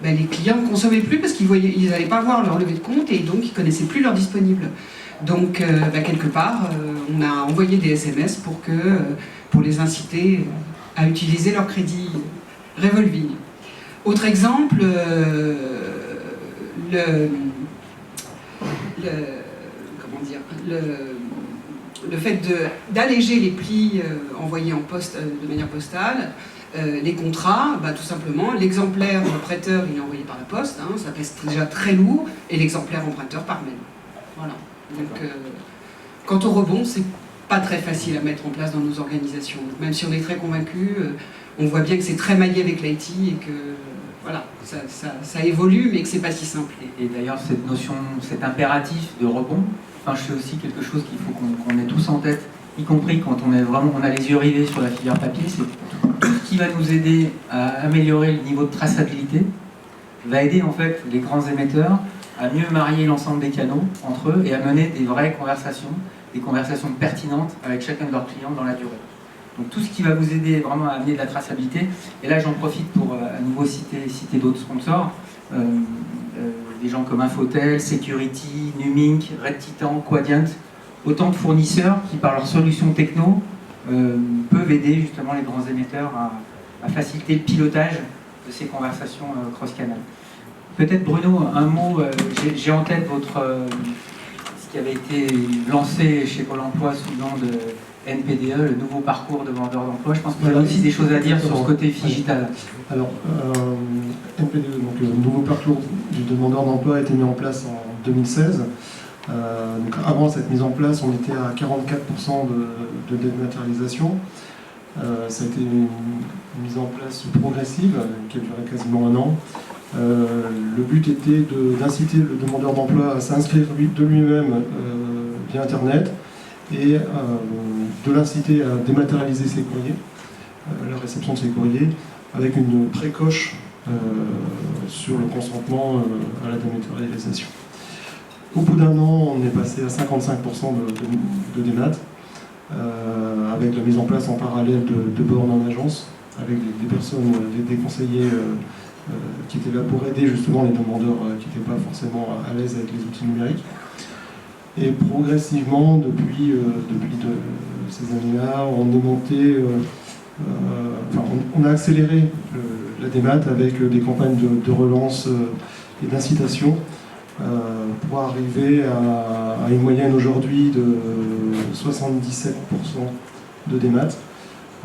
les clients ne consommaient plus parce qu'ils n'allaient pas voir leur relevé de compte, et donc ils ne connaissaient plus leurs disponibles. Donc quelque part, on a envoyé des SMS pour les inciter à utiliser leur crédit revolving. Autre exemple, le fait d'alléger les plis envoyés en poste, de manière postale, les contrats, tout simplement, l'exemplaire prêteur il est envoyé par la poste, hein, ça pèse déjà très lourd, et l'exemplaire emprunteur par mail. Voilà. Donc, quant au rebond, c'est pas très facile à mettre en place dans nos organisations. Même si on est très convaincus, on voit bien que c'est très maillé avec l'IT et que voilà, ça évolue, mais que c'est pas si simple. Et d'ailleurs, cette notion, cet impératif de rebond, c'est aussi quelque chose qu'il faut qu'on ait tous en tête, y compris quand on a les yeux rivés sur la filière papier, c'est tout ce qui va nous aider à améliorer le niveau de traçabilité, va aider en fait les grands émetteurs à mieux marier l'ensemble des canaux entre eux et à mener des vraies conversations, des conversations pertinentes avec chacun de leurs clients dans la durée. Donc tout ce qui va vous aider vraiment à amener de la traçabilité, et là j'en profite pour à nouveau citer d'autres sponsors, des gens comme Infotel, Security, Numink, Red Titan, Quadient, autant de fournisseurs qui par leurs solutions techno peuvent aider justement les grands émetteurs à faciliter le pilotage de ces conversations cross-canal. Peut-être Bruno, un mot, j'ai en tête ce qui avait été lancé chez Pôle emploi sous le nom de NPDE, le nouveau parcours de vendeur d'emploi. Je pense que vous avez aussi des choses à dire sur ce côté digital. Alors, NPDE, donc le nouveau parcours du demandeur d'emploi a été mis en place en 2016. Donc avant cette mise en place, on était à 44% de dématérialisation. Ça a été une mise en place progressive qui a duré quasiment un an. Le but était d'inciter le demandeur d'emploi à s'inscrire de lui-même via Internet et de l'inciter à dématérialiser ses courriers, la réception de ses courriers, avec une précoche sur le consentement à la dématérialisation. Au bout d'un an, on est passé à 55% de démat, avec la mise en place en parallèle de bornes en agence, avec des personnes, des conseillers qui étaient là pour aider justement les demandeurs qui n'étaient pas forcément à l'aise avec les outils numériques. Et progressivement, depuis ces années-là, on est monté, on a accéléré la démat avec des campagnes de relance et d'incitation pour arriver à une moyenne aujourd'hui de 77% de démat.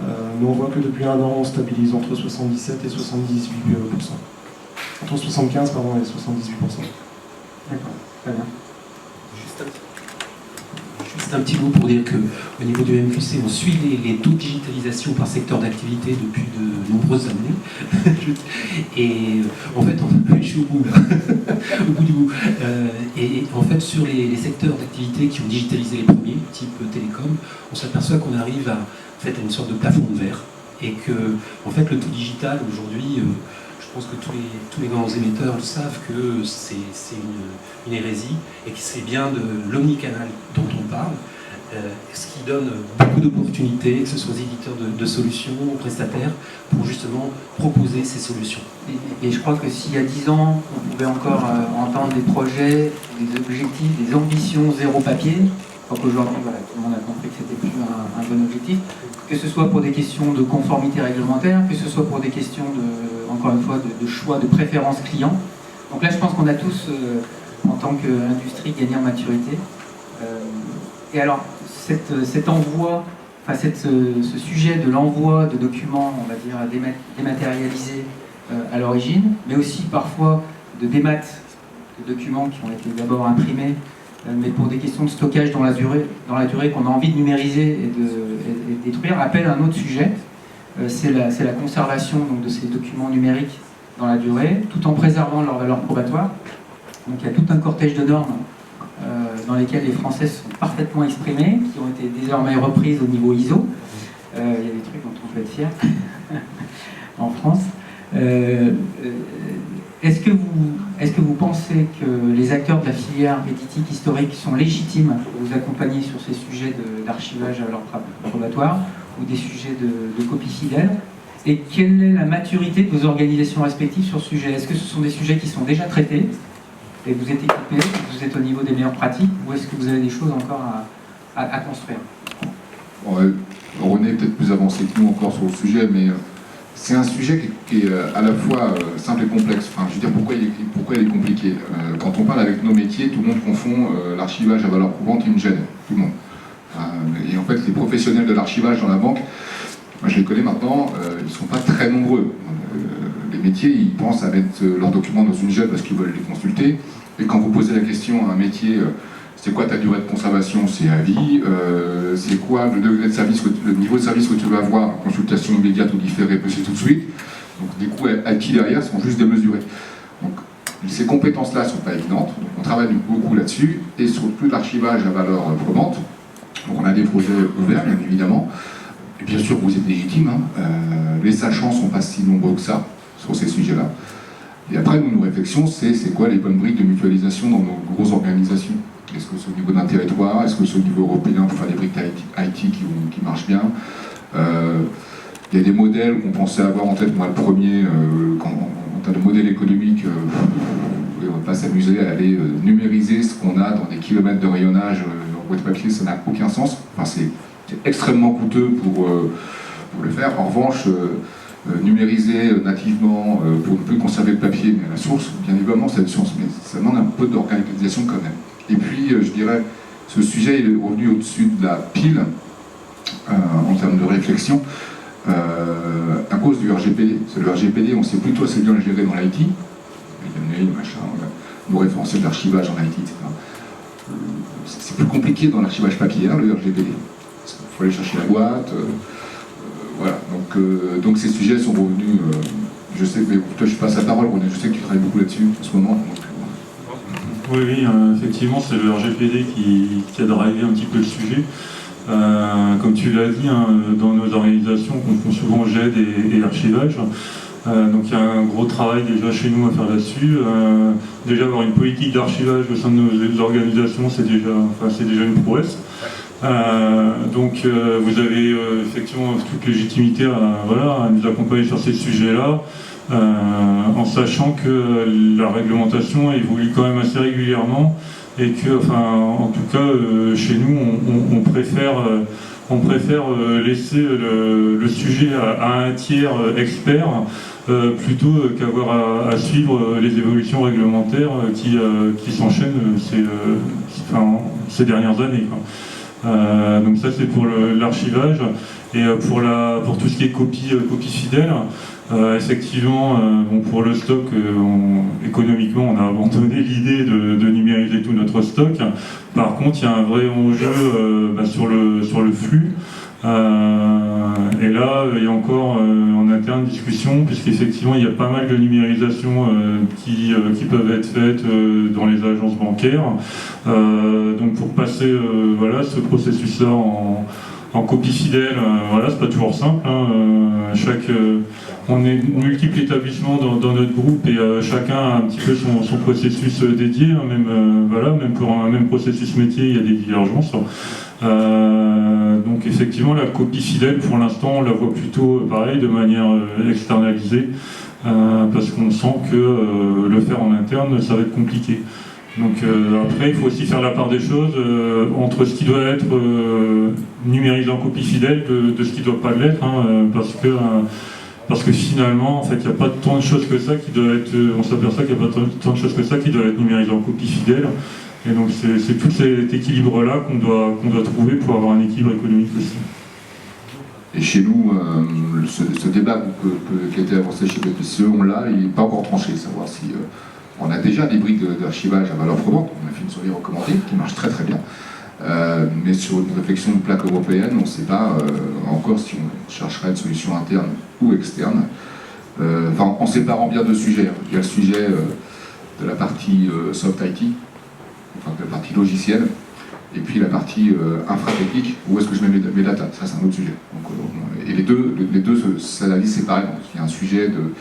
Mais on voit que depuis un an, on stabilise entre 77 et 78%. Entre 75 et 78%. D'accord, très bien. Juste un petit mot pour dire qu'au niveau du MQC, on suit les taux de digitalisation par secteur d'activité depuis de nombreuses années. Et en fait, je suis au bout, là. Au bout du bout. Et en fait, sur les secteurs d'activité qui ont digitalisé les premiers, type télécom, on s'aperçoit qu'on arrive à une sorte de plafond de verre. Et que, en fait, le taux digital, aujourd'hui, je pense que tous les grands émetteurs le savent que c'est une hérésie et que c'est bien de l'omnicanal dont on parle, ce qui donne beaucoup d'opportunités, que ce soit aux éditeurs de solutions, aux prestataires, pour justement proposer ces solutions. Et je crois que s'il y a 10 ans, on pouvait encore entendre des projets, des objectifs, des ambitions zéro papier, je crois qu'aujourd'hui, voilà, tout le monde a compris que c'était plus un bon objectif, que ce soit pour des questions de conformité réglementaire, que ce soit pour des questions encore une fois, de choix, de préférence client. Donc là, je pense qu'on a tous, en tant qu'industrie, gagné en maturité. Et alors, cet envoi, ce sujet de l'envoi de documents, on va dire, dématérialisés à l'origine, mais aussi parfois de démat de documents qui ont été d'abord imprimés, mais pour des questions de stockage dans la durée qu'on a envie de numériser et de détruire, appelle un autre sujet. C'est la conservation donc, de ces documents numériques dans la durée, tout en préservant leur valeur probatoire. Donc il y a tout un cortège de normes dans lesquelles les Français sont parfaitement exprimés, qui ont été désormais reprises au niveau ISO. Il y a des trucs dont on peut être fier en France. Est-ce que vous pensez que les acteurs de la filière éditique historique sont légitimes pour vous accompagner sur ces sujets d'archivage à leur probatoire ou des sujets de copie fidèle? Et quelle est la maturité de vos organisations respectives sur ce sujet? Est-ce que ce sont des sujets qui sont déjà traités et vous êtes équipés, vous êtes au niveau des meilleures pratiques, ou est-ce que vous avez des choses encore à construire? René est peut-être plus avancé que nous encore sur le sujet, mais c'est un sujet qui est à la fois simple et complexe. Enfin, je veux dire, pourquoi il est compliqué. Quand on parle avec nos métiers, tout le monde confond l'archivage à valeur prouvante et une gêne. Tout le monde. Et en fait, les professionnels de l'archivage dans la banque, moi je les connais maintenant, ils ne sont pas très nombreux. Les métiers, ils pensent à mettre leurs documents dans une gêne parce qu'ils veulent les consulter. Et quand vous posez la question à un métier, c'est quoi ta durée de conservation? C'est à vie. C'est quoi le degré de service, le niveau de service que tu vas avoir en consultation immédiate ou différée, c'est tout de suite. Donc des coûts acquis derrière sont juste démesurés. Donc ces compétences-là ne sont pas évidentes. Donc on travaille beaucoup là-dessus. Et sur tout l'archivage à valeur probante, donc on a des projets ouverts, bien évidemment. Et bien sûr, vous êtes légitime. Les sachants ne sont pas si nombreux que ça sur ces sujets-là. Et après, nos réflexions, c'est quoi les bonnes briques de mutualisation dans nos grosses organisations? Est-ce que c'est au niveau d'un territoire? Est-ce que c'est au niveau européen pour faire des briques IT qui marchent bien? Il y a des modèles qu'on pensait avoir en tête, moi le premier, en termes de modèle économique, on ne va pas s'amuser à aller numériser ce qu'on a dans des kilomètres de rayonnage en boîte papier, ça n'a aucun sens. Enfin, c'est extrêmement coûteux pour le faire. En revanche, numériser nativement pour ne plus conserver le papier, mais à la source, bien évidemment, c'est une science, mais ça demande un peu d'organisation quand même. Et puis, je dirais, ce sujet il est revenu au-dessus de la pile en termes de réflexion à cause du RGPD. C'est le RGPD, on sait plutôt assez bien le gérer dans l'IT, les données, machin, nos référentiels d'archivage en IT, etc. C'est plus compliqué dans l'archivage papier, le RGPD. Il faut aller chercher la boîte. Voilà, donc ces sujets sont revenus, je sais, mais toi je passe la parole, je sais que tu travailles beaucoup là-dessus en ce moment. Oui, effectivement, c'est le RGPD qui a drivé un petit peu le sujet. Comme tu l'as dit, dans nos organisations, on confond souvent GED et archivage. Donc il y a un gros travail déjà chez nous à faire là-dessus. Déjà avoir une politique d'archivage au sein de nos organisations, c'est déjà une prouesse. Donc vous avez effectivement toute légitimité à nous accompagner sur ces sujets-là, en sachant que la réglementation évolue quand même assez régulièrement et que, en tout cas, chez nous, on préfère laisser le sujet à un tiers expert plutôt qu'avoir à suivre les évolutions réglementaires qui s'enchaînent ces dernières années, quoi. Donc ça c'est pour l'archivage. Et pour tout ce qui est copie fidèle, effectivement, pour le stock, économiquement on a abandonné l'idée de numériser tout notre stock. Par contre il y a un vrai enjeu sur le flux. Et là, il y a encore en interne discussion, puisqu'effectivement il y a pas mal de numérisation qui peuvent être faites dans les agences bancaires. Donc pour passer ce processus-là en copie fidèle, c'est pas toujours simple. On est multiples établissements dans notre groupe et chacun a un petit peu son processus dédié. Même pour un même processus métier, il y a des divergences. Donc effectivement la copie fidèle pour l'instant on la voit plutôt pareil de manière externalisée parce qu'on sent que le faire en interne ça va être compliqué. Donc après il faut aussi faire la part des choses entre ce qui doit être numérisé en copie fidèle de ce qui ne doit pas l'être, parce que finalement en fait il n'y a pas tant de choses que ça qui doivent être, on s'aperçoit qu'il n'y a pas tant de choses que ça qui doivent être numérisées en copie fidèle. Et donc c'est tout cet équilibre-là qu'on doit trouver pour avoir un équilibre économique aussi. Et chez nous, ce débat qui a été avancé chez BPCE, il n'est pas encore tranché, savoir si on a déjà des briques d'archivage à valeur probante, on a fait une survie recommandée qui marche très très bien, mais sur une réflexion de plaque européenne, on ne sait pas encore si on chercherait une solution interne ou externe, en séparant bien deux sujets. Il y a le sujet de la partie soft IT, de la partie logicielle, et puis la partie infratechnique, où est-ce que je mets mes data, ça c'est un autre sujet. Donc, et les deux s'analysent séparément. Il y a un sujet de...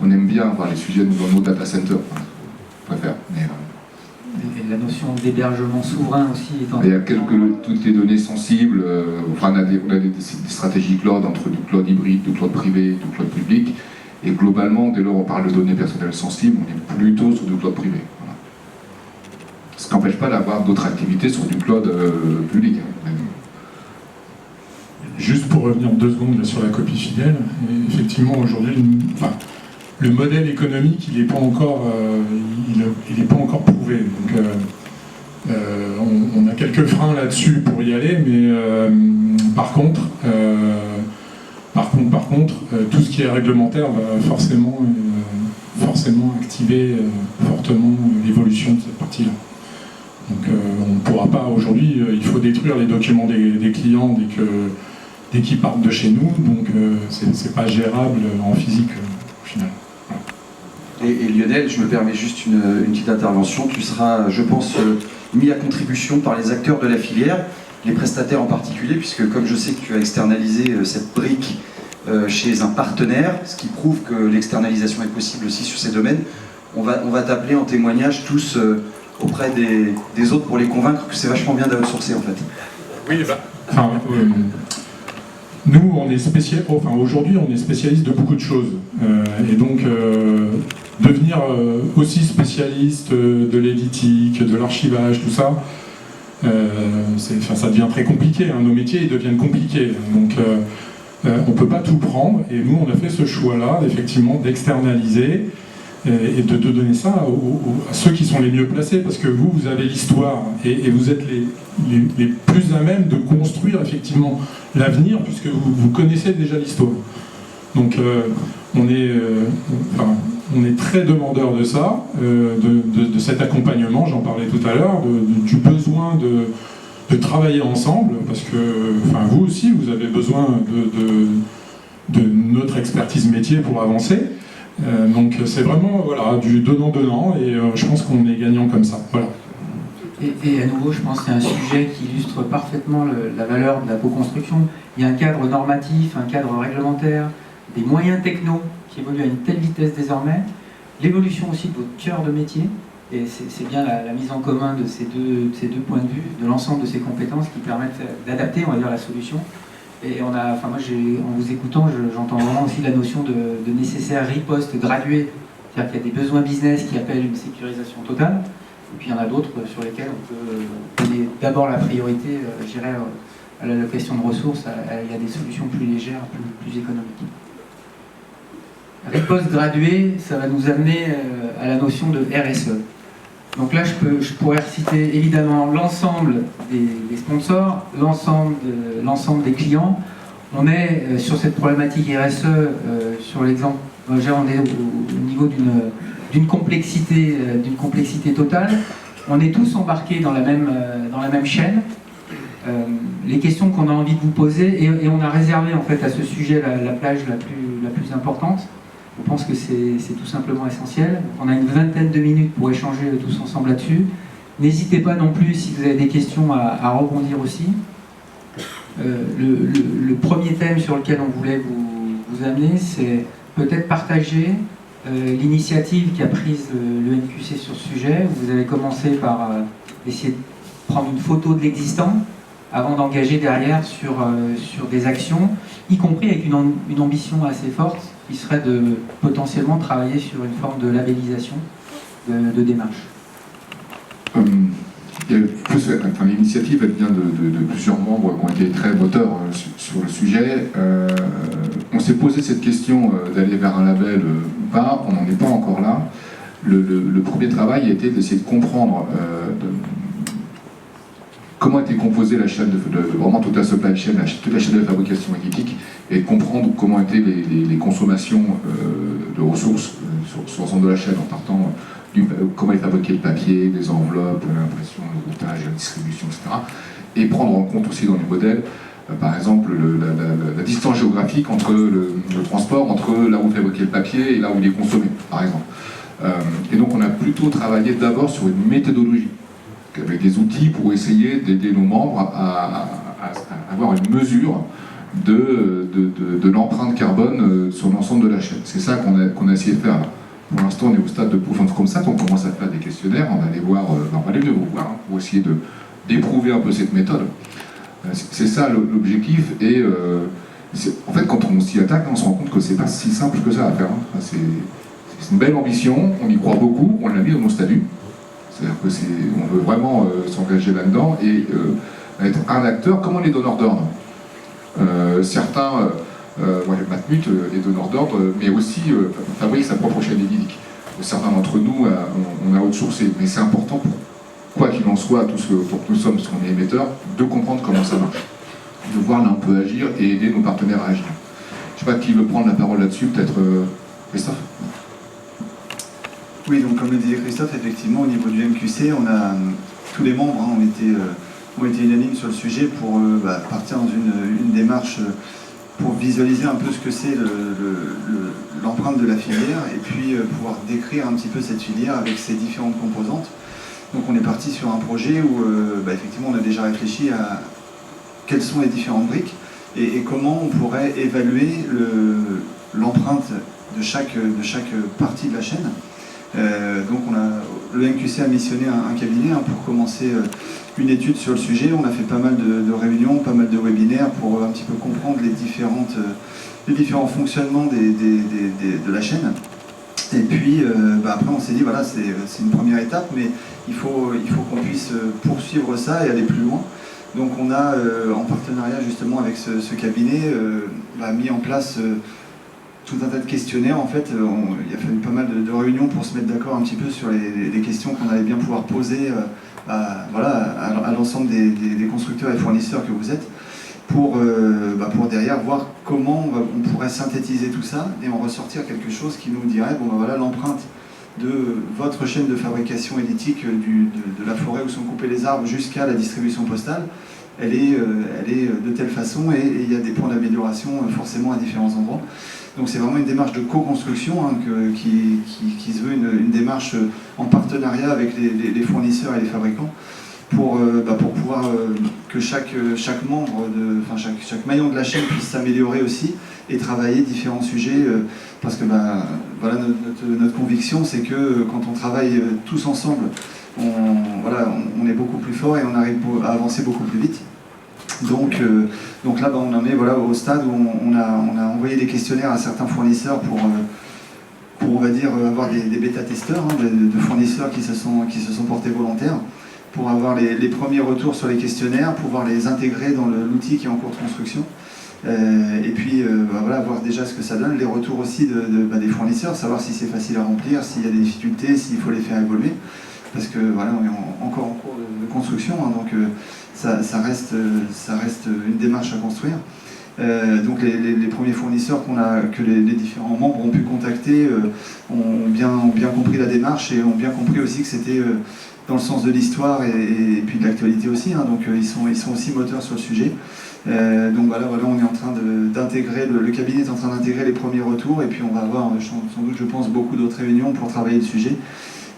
on aime bien voir les sujets dans nos data centers, on préfère. Et la notion d'hébergement souverain aussi étant... Il y a toutes les données sensibles, on a des stratégies cloud entre du cloud hybride, du cloud privé, du cloud public, et globalement, dès lors on parle de données personnelles sensibles, on est plutôt sur du cloud privé. Ce qui n'empêche pas d'avoir d'autres activités sur du cloud public. juste pour revenir 2 secondes là, sur la copie fidèle, et effectivement aujourd'hui, le modèle économique, il n'est pas encore, il est pas encore prouvé. Donc, on a quelques freins là-dessus pour y aller, mais par contre, tout ce qui est réglementaire va forcément activer fortement l'évolution de cette partie-là. Donc on ne pourra pas aujourd'hui, il faut détruire les documents des clients dès qu'ils partent de chez nous, donc c'est pas gérable en physique au final. Et Lionel, je me permets juste une petite intervention. Tu seras, je pense, mis à contribution par les acteurs de la filière, les prestataires en particulier, puisque comme je sais que tu as externalisé cette brique chez un partenaire, ce qui prouve que l'externalisation est possible aussi sur ces domaines, on va t'appeler en témoignage tous auprès des autres pour les convaincre que c'est vachement bien d'outsourcer en fait. Oui, nous, aujourd'hui, on est spécialiste de beaucoup de choses. Et donc, devenir aussi spécialiste de l'éditique, de l'archivage, tout ça, ça devient très compliqué. Hein. Nos métiers ils deviennent compliqués. Donc, on ne peut pas tout prendre. Et nous, on a fait ce choix-là, effectivement, d'externaliser et de donner ça à ceux qui sont les mieux placés. Parce que vous avez l'histoire et vous êtes les plus à même de construire, effectivement, l'avenir, puisque vous connaissez déjà l'histoire. Donc, on est très demandeur de ça, de cet accompagnement, j'en parlais tout à l'heure, du besoin de travailler ensemble, parce que vous aussi, vous avez besoin de notre expertise métier pour avancer. Donc c'est vraiment du donnant-donnant, et je pense qu'on est gagnant comme ça. Voilà. Et à nouveau, je pense que c'est un sujet qui illustre parfaitement la valeur de la co-construction. Il y a un cadre normatif, un cadre réglementaire, des moyens techno qui évoluent à une telle vitesse désormais, l'évolution aussi de votre cœur de métier, et c'est bien la mise en commun de ces deux points de vue, de l'ensemble de ces compétences qui permettent d'adapter, on va dire, la solution. Et moi, en vous écoutant, j'entends vraiment aussi la notion de nécessaire riposte graduée, c'est-à-dire qu'il y a des besoins business qui appellent une sécurisation totale, et puis il y en a d'autres sur lesquels on peut donner d'abord la priorité, je dirais, à l'allocation de ressources. Il y a des solutions plus légères, plus économiques. Riposte graduée, ça va nous amener à la notion de RSE. Donc là, je pourrais reciter évidemment l'ensemble des sponsors, l'ensemble des clients. On est sur cette problématique RSE, sur l'exemple, on est au niveau d'une complexité totale. On est tous embarqués dans la même chaîne. Les questions qu'on a envie de vous poser, et on a réservé en fait à ce sujet la plage la plus importante. Je pense que c'est tout simplement essentiel. On a une vingtaine de minutes pour échanger tous ensemble là-dessus. N'hésitez pas non plus, si vous avez des questions, à rebondir aussi. Le premier thème sur lequel on voulait vous amener, c'est peut-être partager l'initiative qu'a prise le NQC sur ce sujet. Vous avez commencé par essayer de prendre une photo de l'existant avant d'engager derrière sur des actions, y compris avec une ambition assez forte, qui serait de potentiellement travailler sur une forme de labellisation de démarche. L'initiative, elle vient de plusieurs membres qui ont été très moteurs sur le sujet. On s'est posé cette question d'aller vers un label ou pas, on n'en est pas encore là. Le premier travail a été d'essayer de comprendre comment était composée la chaîne vraiment toute la supply chain, toute la chaîne de fabrication éthique, et de comprendre comment étaient les consommations de ressources sur l'ensemble de la chaîne, en partant comment est fabriqué le papier, les enveloppes, l'impression, le routage, la distribution, etc. Et prendre en compte aussi dans les modèles, par exemple, la distance géographique entre le transport, entre là où est fabriqué le papier et là où il est consommé, par exemple. Et donc on a plutôt travaillé d'abord sur une méthodologie, avec des outils pour essayer d'aider nos membres à avoir une mesure de l'empreinte carbone sur l'ensemble de la chaîne. C'est ça qu'on a essayé de faire là. Pour l'instant, on est au stade de proof of concept, on commence à faire des questionnaires, on va aller voir, on va aller venir vous voir, pour essayer d'éprouver un peu cette méthode. C'est ça l'objectif, et en fait, quand on s'y attaque, on se rend compte que c'est pas si simple que ça à faire. Hein. C'est une belle ambition, on y croit beaucoup, on l'a mis dans nos statuts. C'est-à-dire qu'on veut vraiment s'engager là-dedans et être un acteur, comme on est donneur d'ordre. Certains, Matmut est donneur d'ordre, mais aussi fabrique sa propre chaîne édilique. Certains d'entre nous, on a outsourcé, mais c'est important, quoi qu'il en soit, pour que nous sommes, parce qu'on est émetteurs, de comprendre comment ça marche, de voir là on peut agir et aider nos partenaires à agir. Je ne sais pas qui veut prendre la parole là-dessus, peut-être Christophe? Oui, donc comme le disait Christophe, effectivement, au niveau du MQC, on a tous les membres ont été unanimes sur le sujet pour partir dans une démarche pour visualiser un peu ce que c'est l'empreinte de la filière et puis pouvoir décrire un petit peu cette filière avec ses différentes composantes. Donc on est parti sur un projet où effectivement on a déjà réfléchi à quelles sont les différentes briques et comment on pourrait évaluer l'empreinte de chaque partie de la chaîne. Donc le MQC a missionné un cabinet pour commencer une étude sur le sujet. On a fait pas mal de réunions, pas mal de webinaires pour un petit peu comprendre les différents fonctionnements de la chaîne. Et puis après on s'est dit voilà, c'est une première étape, mais il faut qu'on puisse poursuivre ça et aller plus loin. Donc on a en partenariat justement avec ce cabinet mis en place tout un tas de questionnaires. En fait, il a fallu pas mal de réunions pour se mettre d'accord un petit peu sur les questions qu'on allait bien pouvoir poser à l'ensemble des constructeurs et fournisseurs que vous êtes, pour derrière voir comment on pourrait synthétiser tout ça et en ressortir quelque chose qui nous dirait voilà l'empreinte de votre chaîne de fabrication édilique de la forêt où sont coupés les arbres jusqu'à la distribution postale. Elle est de telle façon et il y a des points d'amélioration forcément à différents endroits. Donc c'est vraiment une démarche de co-construction qui se veut une démarche en partenariat avec les fournisseurs et les fabricants pour pouvoir que chaque membre, chaque maillon de la chaîne puisse s'améliorer aussi et travailler différents sujets parce que notre conviction c'est que quand on travaille tous ensemble, on est beaucoup plus fort et on arrive à avancer beaucoup plus vite. Donc là, on en est au stade où on a envoyé des questionnaires à certains fournisseurs pour on va dire, avoir des bêta-testeurs, de fournisseurs qui se sont portés volontaires, pour avoir les premiers retours sur les questionnaires, pouvoir les intégrer dans l'outil qui est en cours de construction. Et puis voir déjà ce que ça donne, les retours aussi des fournisseurs, savoir si c'est facile à remplir, s'il y a des difficultés, s'il faut les faire évoluer. Parce que on est encore en cours de construction, donc ça reste une démarche à construire. Donc les premiers fournisseurs que les différents membres ont pu contacter ont bien compris la démarche et ont bien compris aussi que c'était dans le sens de l'histoire et puis de l'actualité aussi, donc ils sont aussi moteurs sur le sujet. Donc voilà, on est en train d'intégrer, le cabinet est en train d'intégrer les premiers retours et puis on va avoir sans doute, je pense, beaucoup d'autres réunions pour travailler le sujet.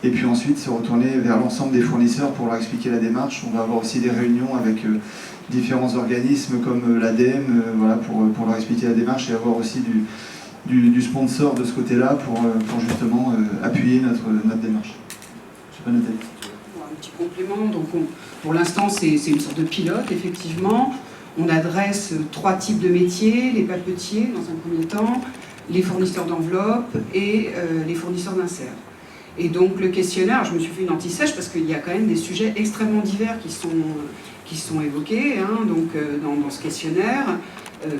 Et puis ensuite se retourner vers l'ensemble des fournisseurs pour leur expliquer la démarche. On va avoir aussi des réunions avec différents organismes comme l'ADEME pour leur expliquer la démarche et avoir aussi du sponsor de ce côté-là pour justement appuyer notre démarche. Je sais pas, Nathalie. Un petit complément, donc pour l'instant c'est une sorte de pilote, effectivement. On adresse 3 types de métiers, les papetiers dans un premier temps, les fournisseurs d'enveloppes et les fournisseurs d'inserts. Et donc le questionnaire, je me suis fait une anti-sèche parce qu'il y a quand même des sujets extrêmement divers qui sont évoqués dans ce questionnaire,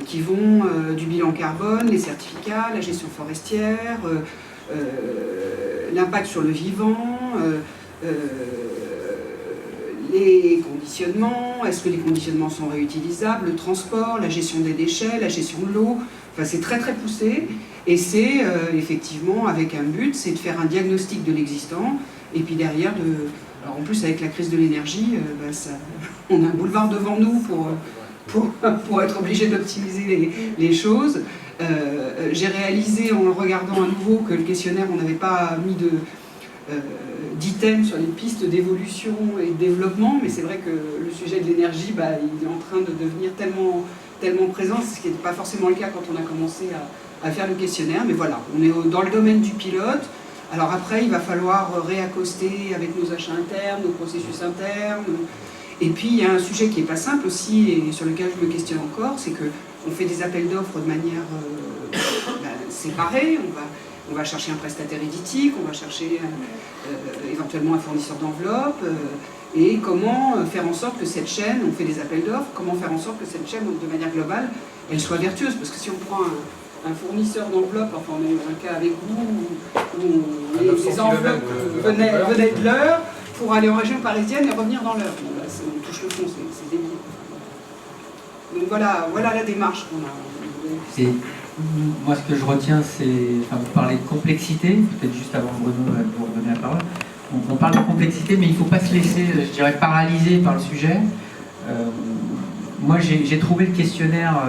qui vont du bilan carbone, les certificats, la gestion forestière, l'impact sur le vivant, les conditionnements, est-ce que les conditionnements sont réutilisables, le transport, la gestion des déchets, la gestion de l'eau, c'est très très poussé et c'est effectivement avec un but, c'est de faire un diagnostic de l'existant et puis derrière alors en plus avec la crise de l'énergie, on a un boulevard devant nous pour être obligé d'optimiser les choses. J'ai réalisé en le regardant à nouveau que le questionnaire, on n'avait pas mis d'items sur les pistes d'évolution et de développement, mais c'est vrai que le sujet de l'énergie, il est en train de devenir tellement présent, ce qui n'était pas forcément le cas quand on a commencé à faire le questionnaire, mais voilà, on est dans le domaine du pilote. Alors après, il va falloir réaccoster avec nos achats internes, nos processus internes, et puis il y a un sujet qui n'est pas simple aussi, et sur lequel je me questionne encore, c'est qu'on fait des appels d'offres de manière séparée, on va chercher un prestataire éditique, on va chercher éventuellement un fournisseur d'enveloppe, et comment faire en sorte que cette chaîne, on fait des appels d'offres, comment faire en sorte que cette chaîne, de manière globale, elle soit vertueuse. Parce que si on prend un fournisseur d'enveloppes, enfin on a eu un cas avec vous, où les enveloppes venaient de l'heure pour aller en région parisienne et revenir dans l'heure. Bon, là, on touche le fond, c'est débile. Donc voilà la démarche qu'on a. Et moi, ce que je retiens, c'est, enfin, vous parlez de complexité, peut-être juste avant Bruno de vous redonner la parole. On parle de complexité, mais il ne faut pas se laisser, je dirais, paralyser par le sujet. Moi, j'ai trouvé le questionnaire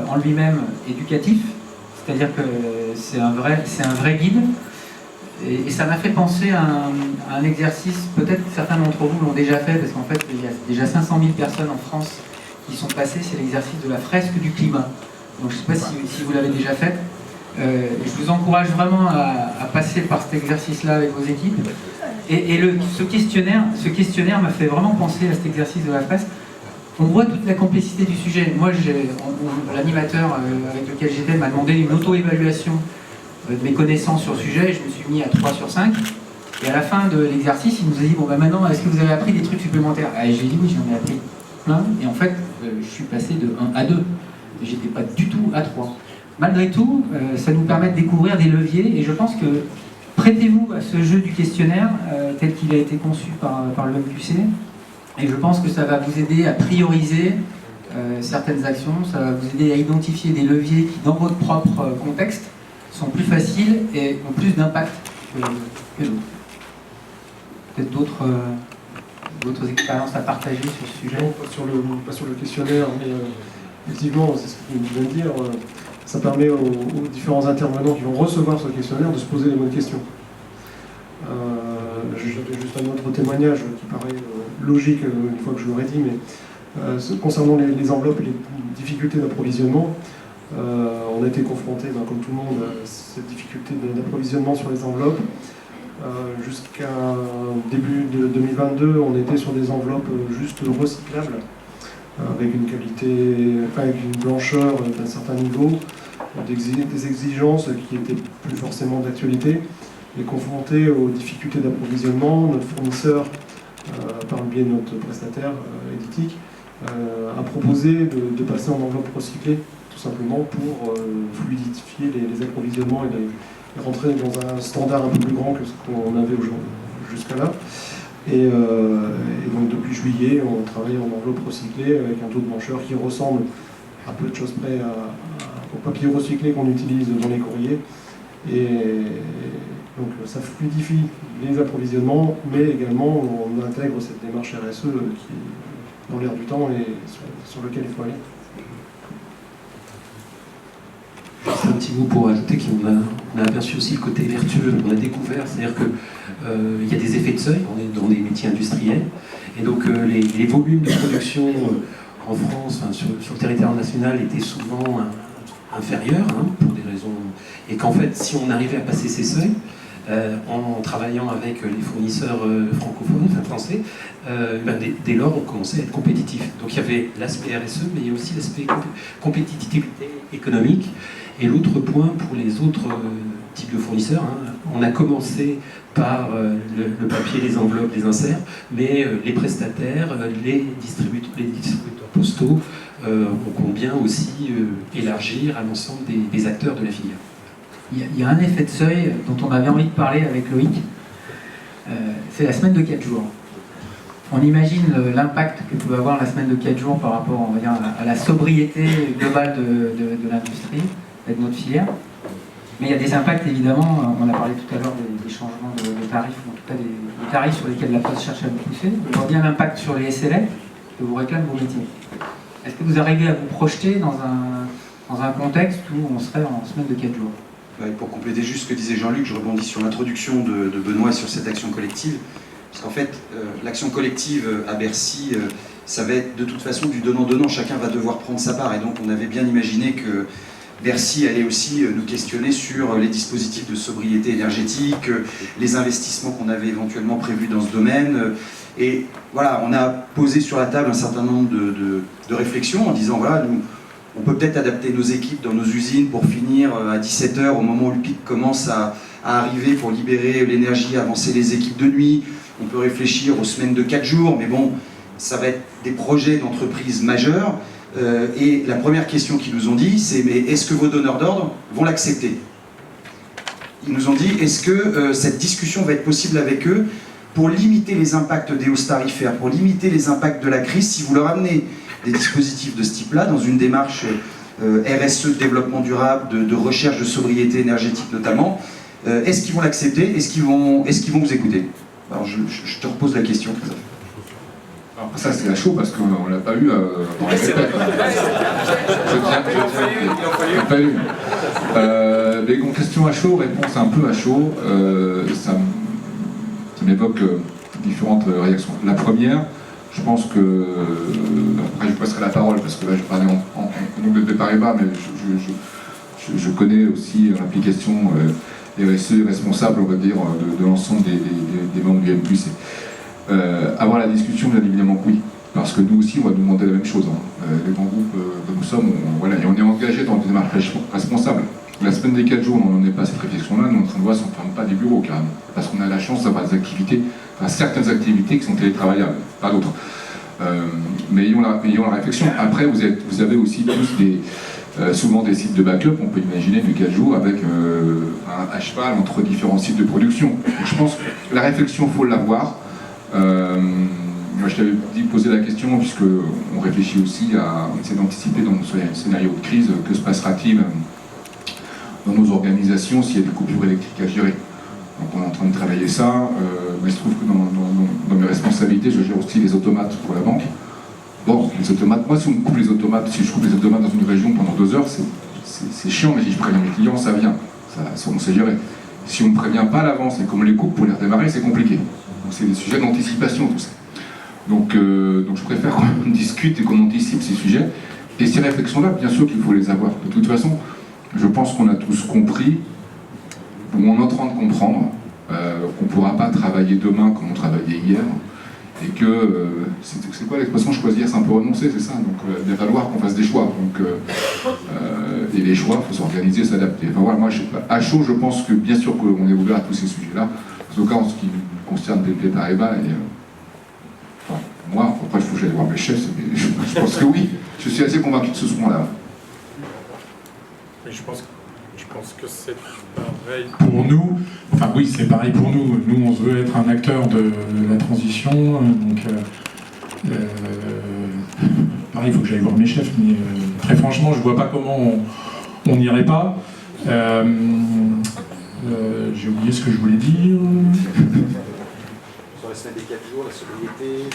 en lui-même éducatif, c'est-à-dire que c'est un vrai guide. Et ça m'a fait penser à un exercice, peut-être que certains d'entre vous l'ont déjà fait, parce qu'en fait, il y a déjà 500 000 personnes en France qui sont passées, c'est l'exercice de la fresque du climat. Donc je ne sais pas si vous l'avez déjà fait. Je vous encourage vraiment à passer par cet exercice-là avec vos équipes. Et ce questionnaire m'a fait vraiment penser à cet exercice de la fresque. On voit toute la complexité du sujet. Moi, l'animateur avec lequel j'étais m'a demandé une auto-évaluation de mes connaissances sur le sujet, et je me suis mis à 3 sur 5. Et à la fin de l'exercice, il nous a dit, bon, bah maintenant, est-ce que vous avez appris des trucs supplémentaires? Et j'ai dit, oui, j'en ai appris plein. Et en fait, je suis passé de 1 à 2. Et j'étais pas du tout à 3. Malgré tout, ça nous permet de découvrir des leviers, et je pense que prêtez-vous à ce jeu du questionnaire tel qu'il a été conçu par le MQC, et je pense que ça va vous aider à prioriser certaines actions, ça va vous aider à identifier des leviers qui, dans votre propre contexte, sont plus faciles et ont plus d'impact que d'autres. Peut-être d'autres expériences à partager sur ce sujet? Non, pas sur le questionnaire, mais effectivement, c'est ce que je viens de dire, ça permet aux différents intervenants qui vont recevoir ce questionnaire de se poser les bonnes questions. J'avais juste un autre témoignage qui paraît logique une fois que je l'aurais dit, mais concernant les enveloppes et les difficultés d'approvisionnement, on a été confronté, comme tout le monde, à cette difficulté d'approvisionnement sur les enveloppes. Jusqu'à début de 2022, on était sur des enveloppes juste recyclables, avec une qualité, avec une blancheur d'un certain niveau, des exigences qui n'étaient plus forcément d'actualité. Et confronté aux difficultés d'approvisionnement, notre fournisseur, par le biais de notre prestataire éditique, a proposé de passer en enveloppe recyclée, tout simplement pour fluidifier les approvisionnements et rentrer dans un standard un peu plus grand que ce qu'on avait jusqu'à là. Et donc depuis juillet, on travaille en enveloppe recyclée avec un taux de blancheur qui ressemble à peu de choses près au papier recyclé qu'on utilise dans les courriers. Et donc ça fluidifie les approvisionnements, mais également on intègre cette démarche RSE qui est dans l'air du temps et sur lequel il faut aller. C'est un petit mot pour ajouter qu'on a aperçu aussi le côté vertueux, on a découvert, c'est-à-dire qu'il y a des effets de seuil, on est dans des métiers industriels, et donc les volumes de production en France, sur le territoire national, étaient souvent inférieurs, pour des raisons, et qu'en fait, si on arrivait à passer ces seuils, en travaillant avec les fournisseurs francophones, français, dès lors on commençait à être compétitif. Donc il y avait l'aspect RSE, mais il y a aussi l'aspect compétitivité économique. Et l'autre point pour les autres types de fournisseurs, on a commencé par le papier, les enveloppes, les inserts, mais les prestataires, les distributeurs postaux, on compte bien aussi élargir à l'ensemble des acteurs de la filière. Il y a un effet de seuil dont on avait envie de parler avec Loïc, c'est la semaine de 4 jours. On imagine l'impact que peut avoir la semaine de 4 jours par rapport, on va dire, à la sobriété globale de l'industrie et de notre filière. Mais il y a des impacts, évidemment, on a parlé tout à l'heure des changements de tarifs, ou en tout cas des tarifs sur lesquels la Poste cherche à vous pousser. On voit bien l'impact sur les SLA que vous réclament vos métiers. Est-ce que vous arrivez à vous projeter dans un contexte où on serait en semaine de 4 jours? Pour compléter juste ce que disait Jean-Luc, je rebondis sur l'introduction de Benoît sur cette action collective. Parce qu'en fait, l'action collective à Bercy, ça va être de toute façon du donnant-donnant. Chacun va devoir prendre sa part. Et donc on avait bien imaginé que Bercy allait aussi nous questionner sur les dispositifs de sobriété énergétique, les investissements qu'on avait éventuellement prévus dans ce domaine. Et voilà, on a posé sur la table un certain nombre de réflexions en disant, voilà, nous, on peut peut-être adapter nos équipes dans nos usines pour finir à 17h au moment où le pic commence à à arriver pour libérer l'énergie, avancer les équipes de nuit. On peut réfléchir aux semaines de 4 jours, mais bon, ça va être des projets d'entreprise majeurs. Et la première question qu'ils nous ont dit, c'est mais est-ce que vos donneurs d'ordre vont l'accepter? Ils nous ont dit, est-ce que cette discussion va être possible avec eux pour limiter les impacts des hausses tarifaires, pour limiter les impacts de la crise, si vous leur amenez des dispositifs de ce type-là, dans une démarche RSE, de développement durable, de recherche de sobriété énergétique notamment, est-ce qu'ils vont l'accepter? Est-ce qu'ils vont vous écouter? Alors je te repose la question, Christophe. Alors ça c'est à chaud parce qu'on ne l'a pas eu dans les répètes. Je l'ai pas eu. Mais une question à chaud, réponse un peu à chaud, ça m'évoque différentes réactions. La première, je pense que, après je passerai la parole parce que là je parlais en nom de Paribas, mais je connais aussi l'implication RSE responsable, on va dire, de l'ensemble des membres du MQC. Avoir la discussion, bien évidemment que oui, parce que nous aussi on va nous demander la même chose. Les grands groupes que nous sommes, on est engagés dans des démarches responsables. La semaine des 4 jours, on n'en est pas à cette réflexion-là, nous en train de voir si on ne ferme pas des bureaux carrément, parce qu'on a la chance d'avoir des activités, enfin, certaines activités qui sont télétravaillables, pas d'autres. Mais ayons la réflexion. Après, vous avez aussi tous souvent des sites de backup, on peut imaginer du 4 jours avec à cheval entre différents sites de production. Donc, je pense que la réflexion, il faut l'avoir. Moi, je t'avais dit poser la question, puisqu'on réfléchit aussi à essayer d'anticiper dans nos scénarios de crise, que se passera-t-il dans nos organisations s'il y a des coupures électriques à gérer. Donc on est en train de travailler ça, mais il se trouve que dans mes responsabilités, je gère aussi les automates pour la banque. Bon, les automates, moi si je coupe les automates dans une région pendant 2 heures, c'est chiant, mais si je préviens mes clients, ça vient, on sait gérer. Si on ne me prévient pas à l'avance et qu'on me les coupe pour les redémarrer, c'est compliqué. Donc c'est des sujets d'anticipation tout ça. Donc je préfère qu'on discute et qu'on anticipe ces sujets. Et ces réflexions-là, bien sûr qu'il faut les avoir. De toute façon, je pense qu'on a tous compris, ou on est en train de comprendre, qu'on ne pourra pas travailler demain comme on travaillait hier, et que, c'est quoi l'expression, choisir c'est un peu renoncer, c'est ça, donc il va falloir qu'on fasse des choix, donc, et les choix, il faut s'organiser, s'adapter. Enfin voilà, moi, à chaud, je pense que bien sûr qu'on est ouvert à tous ces sujets-là, en tout cas en ce qui concerne BNP Paribas, et enfin, moi, après il faut que j'aille voir mes chefs, mais je pense que oui, je suis assez convaincu de ce point-là. Oui, je pense que c'est pareil pour nous. Enfin oui, c'est pareil pour nous. Nous, on veut être un acteur de la transition. Donc, pareil, il faut que j'aille voir mes chefs. Mais très franchement, je ne vois pas comment on n'irait pas. J'ai oublié ce que je voulais dire. Sur la semaine des 4 jours, la sobriété...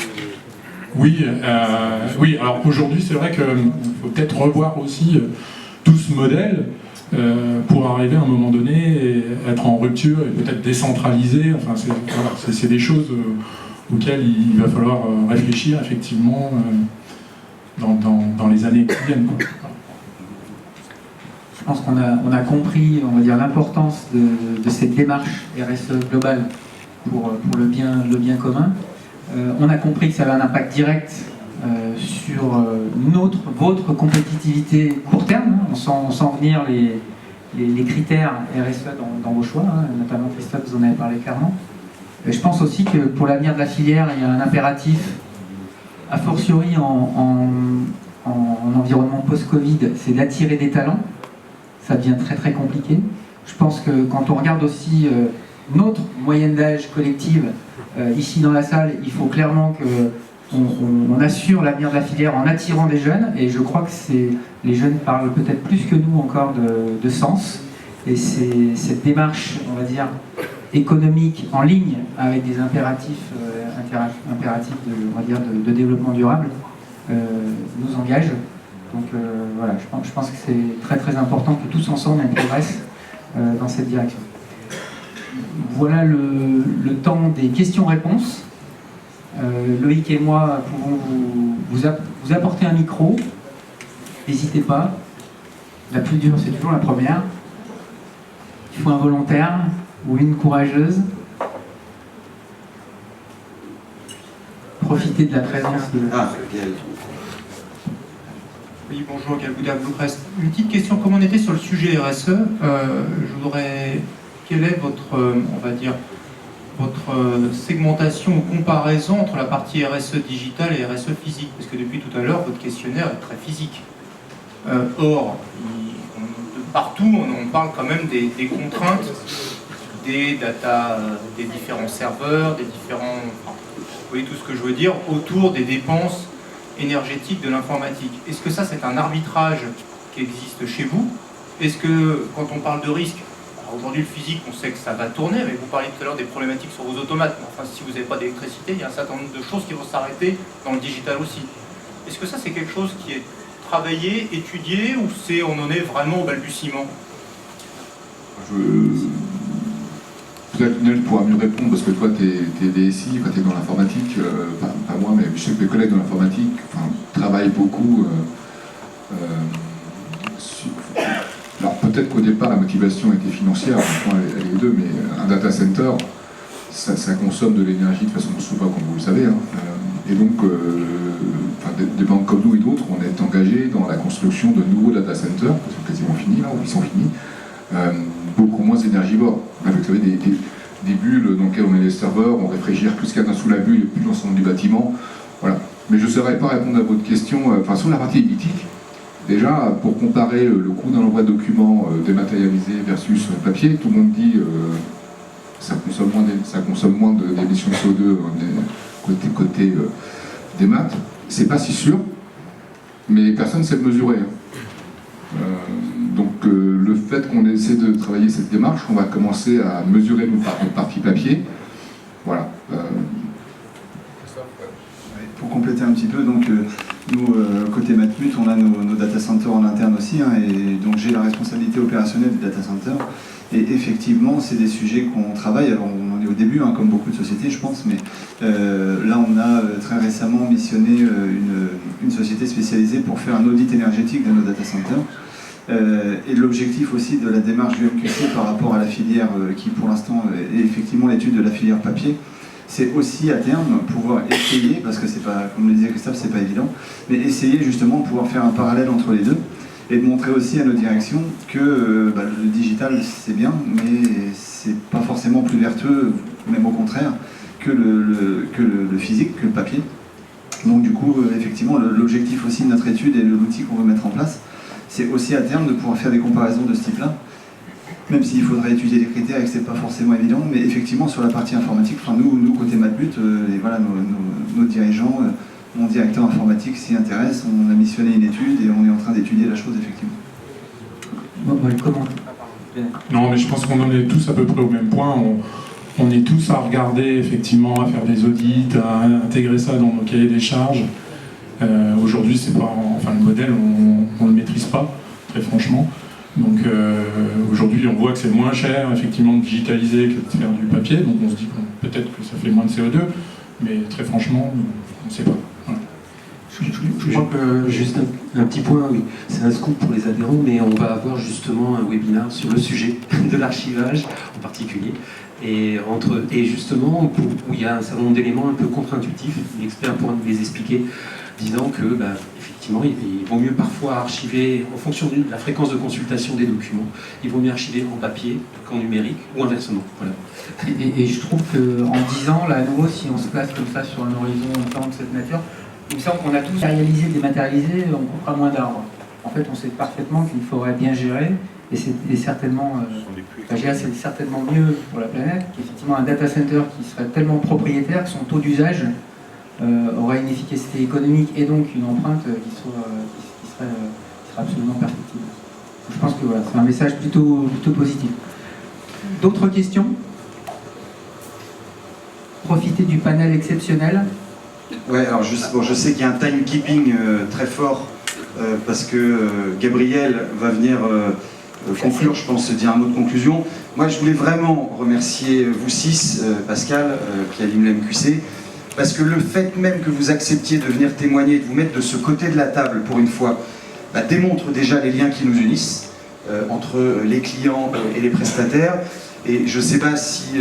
Oui, alors aujourd'hui, c'est vrai qu'il faut peut-être revoir aussi tout ce modèle pour arriver à un moment donné et être en rupture et peut-être décentraliser. Enfin, c'est des choses auxquelles il va falloir réfléchir effectivement dans les années qui viennent. Je pense qu'on a compris, on va dire, l'importance de cette démarche RSE globale pour le bien commun. On a compris que ça avait un impact direct sur votre compétitivité court terme. On sent venir les critères RSE dans vos choix, notamment Christophe, vous en avez parlé clairement. Et je pense aussi que pour l'avenir de la filière, il y a un impératif, a fortiori en environnement post-Covid, c'est d'attirer des talents. Ça devient très très compliqué. Je pense que quand on regarde aussi notre moyenne d'âge collective ici dans la salle, il faut clairement qu'on assure l'avenir de la filière en attirant des jeunes, et je crois que les jeunes parlent peut-être plus que nous encore de sens, et c'est cette démarche, on va dire, économique en ligne avec des impératifs de développement durable nous engage. Donc voilà, je pense que c'est très très important que tous ensemble on progresse dans cette direction. Voilà le temps des questions-réponses. Loïc et moi pouvons vous apporter un micro. N'hésitez pas. La plus dure, c'est toujours la première. Il faut un volontaire ou une courageuse. Profitez de la présence de... Oui, bonjour, Galbouda Bluecrest. Une petite question, comme on était sur le sujet RSE, je voudrais quelle est votre, on va dire, votre segmentation ou comparaison entre la partie RSE digitale et RSE physique? Parce que depuis tout à l'heure, votre questionnaire est très physique. Or, partout, on parle quand même des contraintes, des data, des différents serveurs, des différents... Enfin, vous voyez tout ce que je veux dire, autour des dépenses énergétiques de l'informatique. Est-ce que ça, c'est un arbitrage qui existe chez vous? Est-ce que, quand on parle de risque, aujourd'hui le physique, on sait que ça va tourner, mais vous parliez tout à l'heure des problématiques sur vos automates. Enfin, si vous n'avez pas d'électricité, il y a un certain nombre de choses qui vont s'arrêter dans le digital aussi. Est-ce que ça, c'est quelque chose qui est travaillé, étudié, ou on en est vraiment au balbutiement? Peut-être Lionel pourra mieux répondre, parce que toi, tu es DSI, tu es dans l'informatique, pas moi, mais je sais que mes collègues dans l'informatique travaillent beaucoup. Alors peut-être qu'au départ, la motivation était financière, elle est les deux, mais un data center, ça consomme de l'énergie de façon soudaine, comme vous le savez. Hein. Et donc, des banques comme nous et d'autres, on est engagés dans la construction de nouveaux data centers, qui sont quasiment finis, là, ou ils sont finis, beaucoup moins énergivores. Avec, vous savez, des bulles dans lesquelles on met les serveurs, on réfrigère tout ce qu'il y a sous la bulle et plus l'ensemble du bâtiment. Voilà. Mais je ne saurais pas répondre à votre question. Sur la partie éthique, déjà, pour comparer le coût d'un envoi de document dématérialisé versus papier, tout le monde dit ça consomme moins d'émissions de CO2 côté des maths. C'est pas si sûr, mais personne ne sait le mesurer. Hein. Donc le fait qu'on essaie de travailler cette démarche, on va commencer à mesurer notre partie papier. Voilà. Pour compléter un petit peu, donc nous, côté Matmut, on a nos data centers en interne aussi, hein, et donc j'ai la responsabilité opérationnelle des data centers. Et effectivement, c'est des sujets qu'on travaille. Alors on en est au début, hein, comme beaucoup de sociétés, je pense, mais là on a très récemment missionné une société spécialisée pour faire un audit énergétique de nos data centers. Et l'objectif aussi de la démarche du MQC par rapport à la filière qui pour l'instant est effectivement l'étude de la filière papier, c'est aussi à terme pouvoir essayer, parce que c'est pas, comme le disait Christophe, c'est pas évident, mais essayer justement de pouvoir faire un parallèle entre les deux et de montrer aussi à nos directions que le digital c'est bien, mais c'est pas forcément plus vertueux, même au contraire, que le physique, que le papier. Donc du coup, effectivement, l'objectif aussi de notre étude et de l'outil qu'on veut mettre en place, c'est aussi à terme de pouvoir faire des comparaisons de ce type-là, même s'il faudrait étudier les critères et que c'est pas forcément évident, mais effectivement sur la partie informatique, nous côté Matmut, et voilà, nos dirigeants, mon directeur informatique s'y intéresse, on a missionné une étude et on est en train d'étudier la chose effectivement. Non, mais je pense qu'on en est tous à peu près au même point. On est tous à regarder, effectivement, à faire des audits, à intégrer ça dans nos cahiers des charges. Aujourd'hui, c'est pas, le modèle, on le maîtrise pas, très franchement. Donc aujourd'hui, on voit que c'est moins cher, effectivement, de digitaliser que de faire du papier. Donc on se dit peut-être que ça fait moins de CO2, mais très franchement, on ne sait pas. Voilà. Je crois que juste un petit point, oui, c'est un scoop pour les adhérents, mais on va avoir justement un webinaire sur le sujet de l'archivage en particulier. Et justement, où il y a un certain nombre d'éléments un peu contre-intuitifs, l'expert pourra nous les expliquer, disant que, effectivement, il vaut mieux parfois archiver, en fonction de la fréquence de consultation des documents, il vaut mieux archiver en papier qu'en numérique, ou inversement. Voilà. Et je trouve qu'en 10 ans, là, à nouveau, si on se place comme ça sur un horizon temps de cette nature, il me semble qu'on a tous matérialisé, dématérialisé, on coupera moins d'arbres. En fait, on sait parfaitement qu'une forêt bien gérée, et c'est certainement, c'est certainement mieux pour la planète qu'effectivement un data center qui serait tellement propriétaire que son taux d'usage aurait une efficacité économique et donc une empreinte qui serait absolument perfectible. Je pense que voilà, c'est un message plutôt positif. D'autres questions? Profiter du panel exceptionnel. Ouais, alors je sais qu'il y a un timekeeping très fort parce que Gabriel va venir conclure, je pense, dire un mot de conclusion. Moi, je voulais vraiment remercier vous six, Pascal, qui anime le MQC, parce que le fait même que vous acceptiez de venir témoigner, de vous mettre de ce côté de la table pour une fois, démontre déjà les liens qui nous unissent entre les clients et les prestataires. Et je ne sais pas si,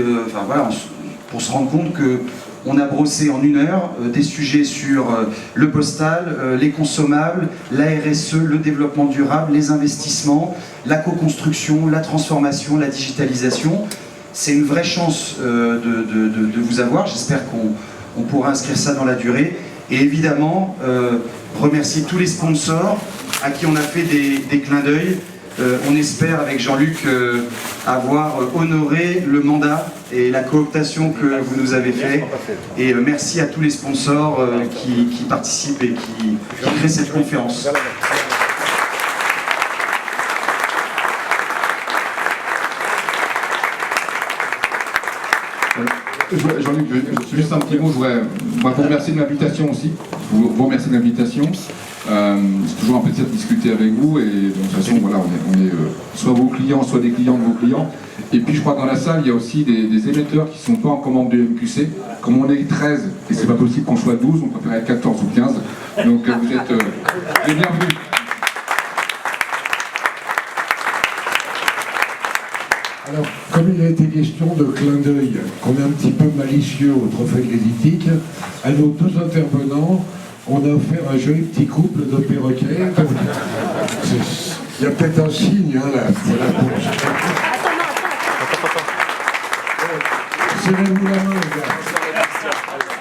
pour se rendre compte que on a brossé en 1 heure des sujets sur le postal, les consommables, la RSE, le développement durable, les investissements, la co-construction, la transformation, la digitalisation. C'est une vraie chance de vous avoir. J'espère qu'on pourra inscrire ça dans la durée. Et évidemment, remercier tous les sponsors à qui on a fait des clins d'œil. On espère, avec Jean-Luc, avoir honoré le mandat et la cooptation que vous nous avez fait. Et merci à tous les sponsors qui participent et qui créent cette conférence. Jean-Luc, juste un petit mot, je voudrais vous remercier de l'invitation aussi. Vous remercier de l'invitation. C'est toujours un plaisir de discuter avec vous et de toute façon, voilà, on est soit vos clients, soit des clients de vos clients. Et puis je crois que dans la salle, il y a aussi des émetteurs qui ne sont pas en commande de MQC. Comme on est 13 et c'est pas possible qu'on soit 12, on préfère être 14 ou 15. Donc vous êtes les bienvenus. Alors, comme il a été question de clin d'œil, qu'on est un petit peu malicieux au trophée de l'éthique, à nos deux intervenants, on a offert un joli petit couple de perroquets. Donc, il y a peut-être un signe, hein, là. Voilà pour... Serrez-vous la main, les gars.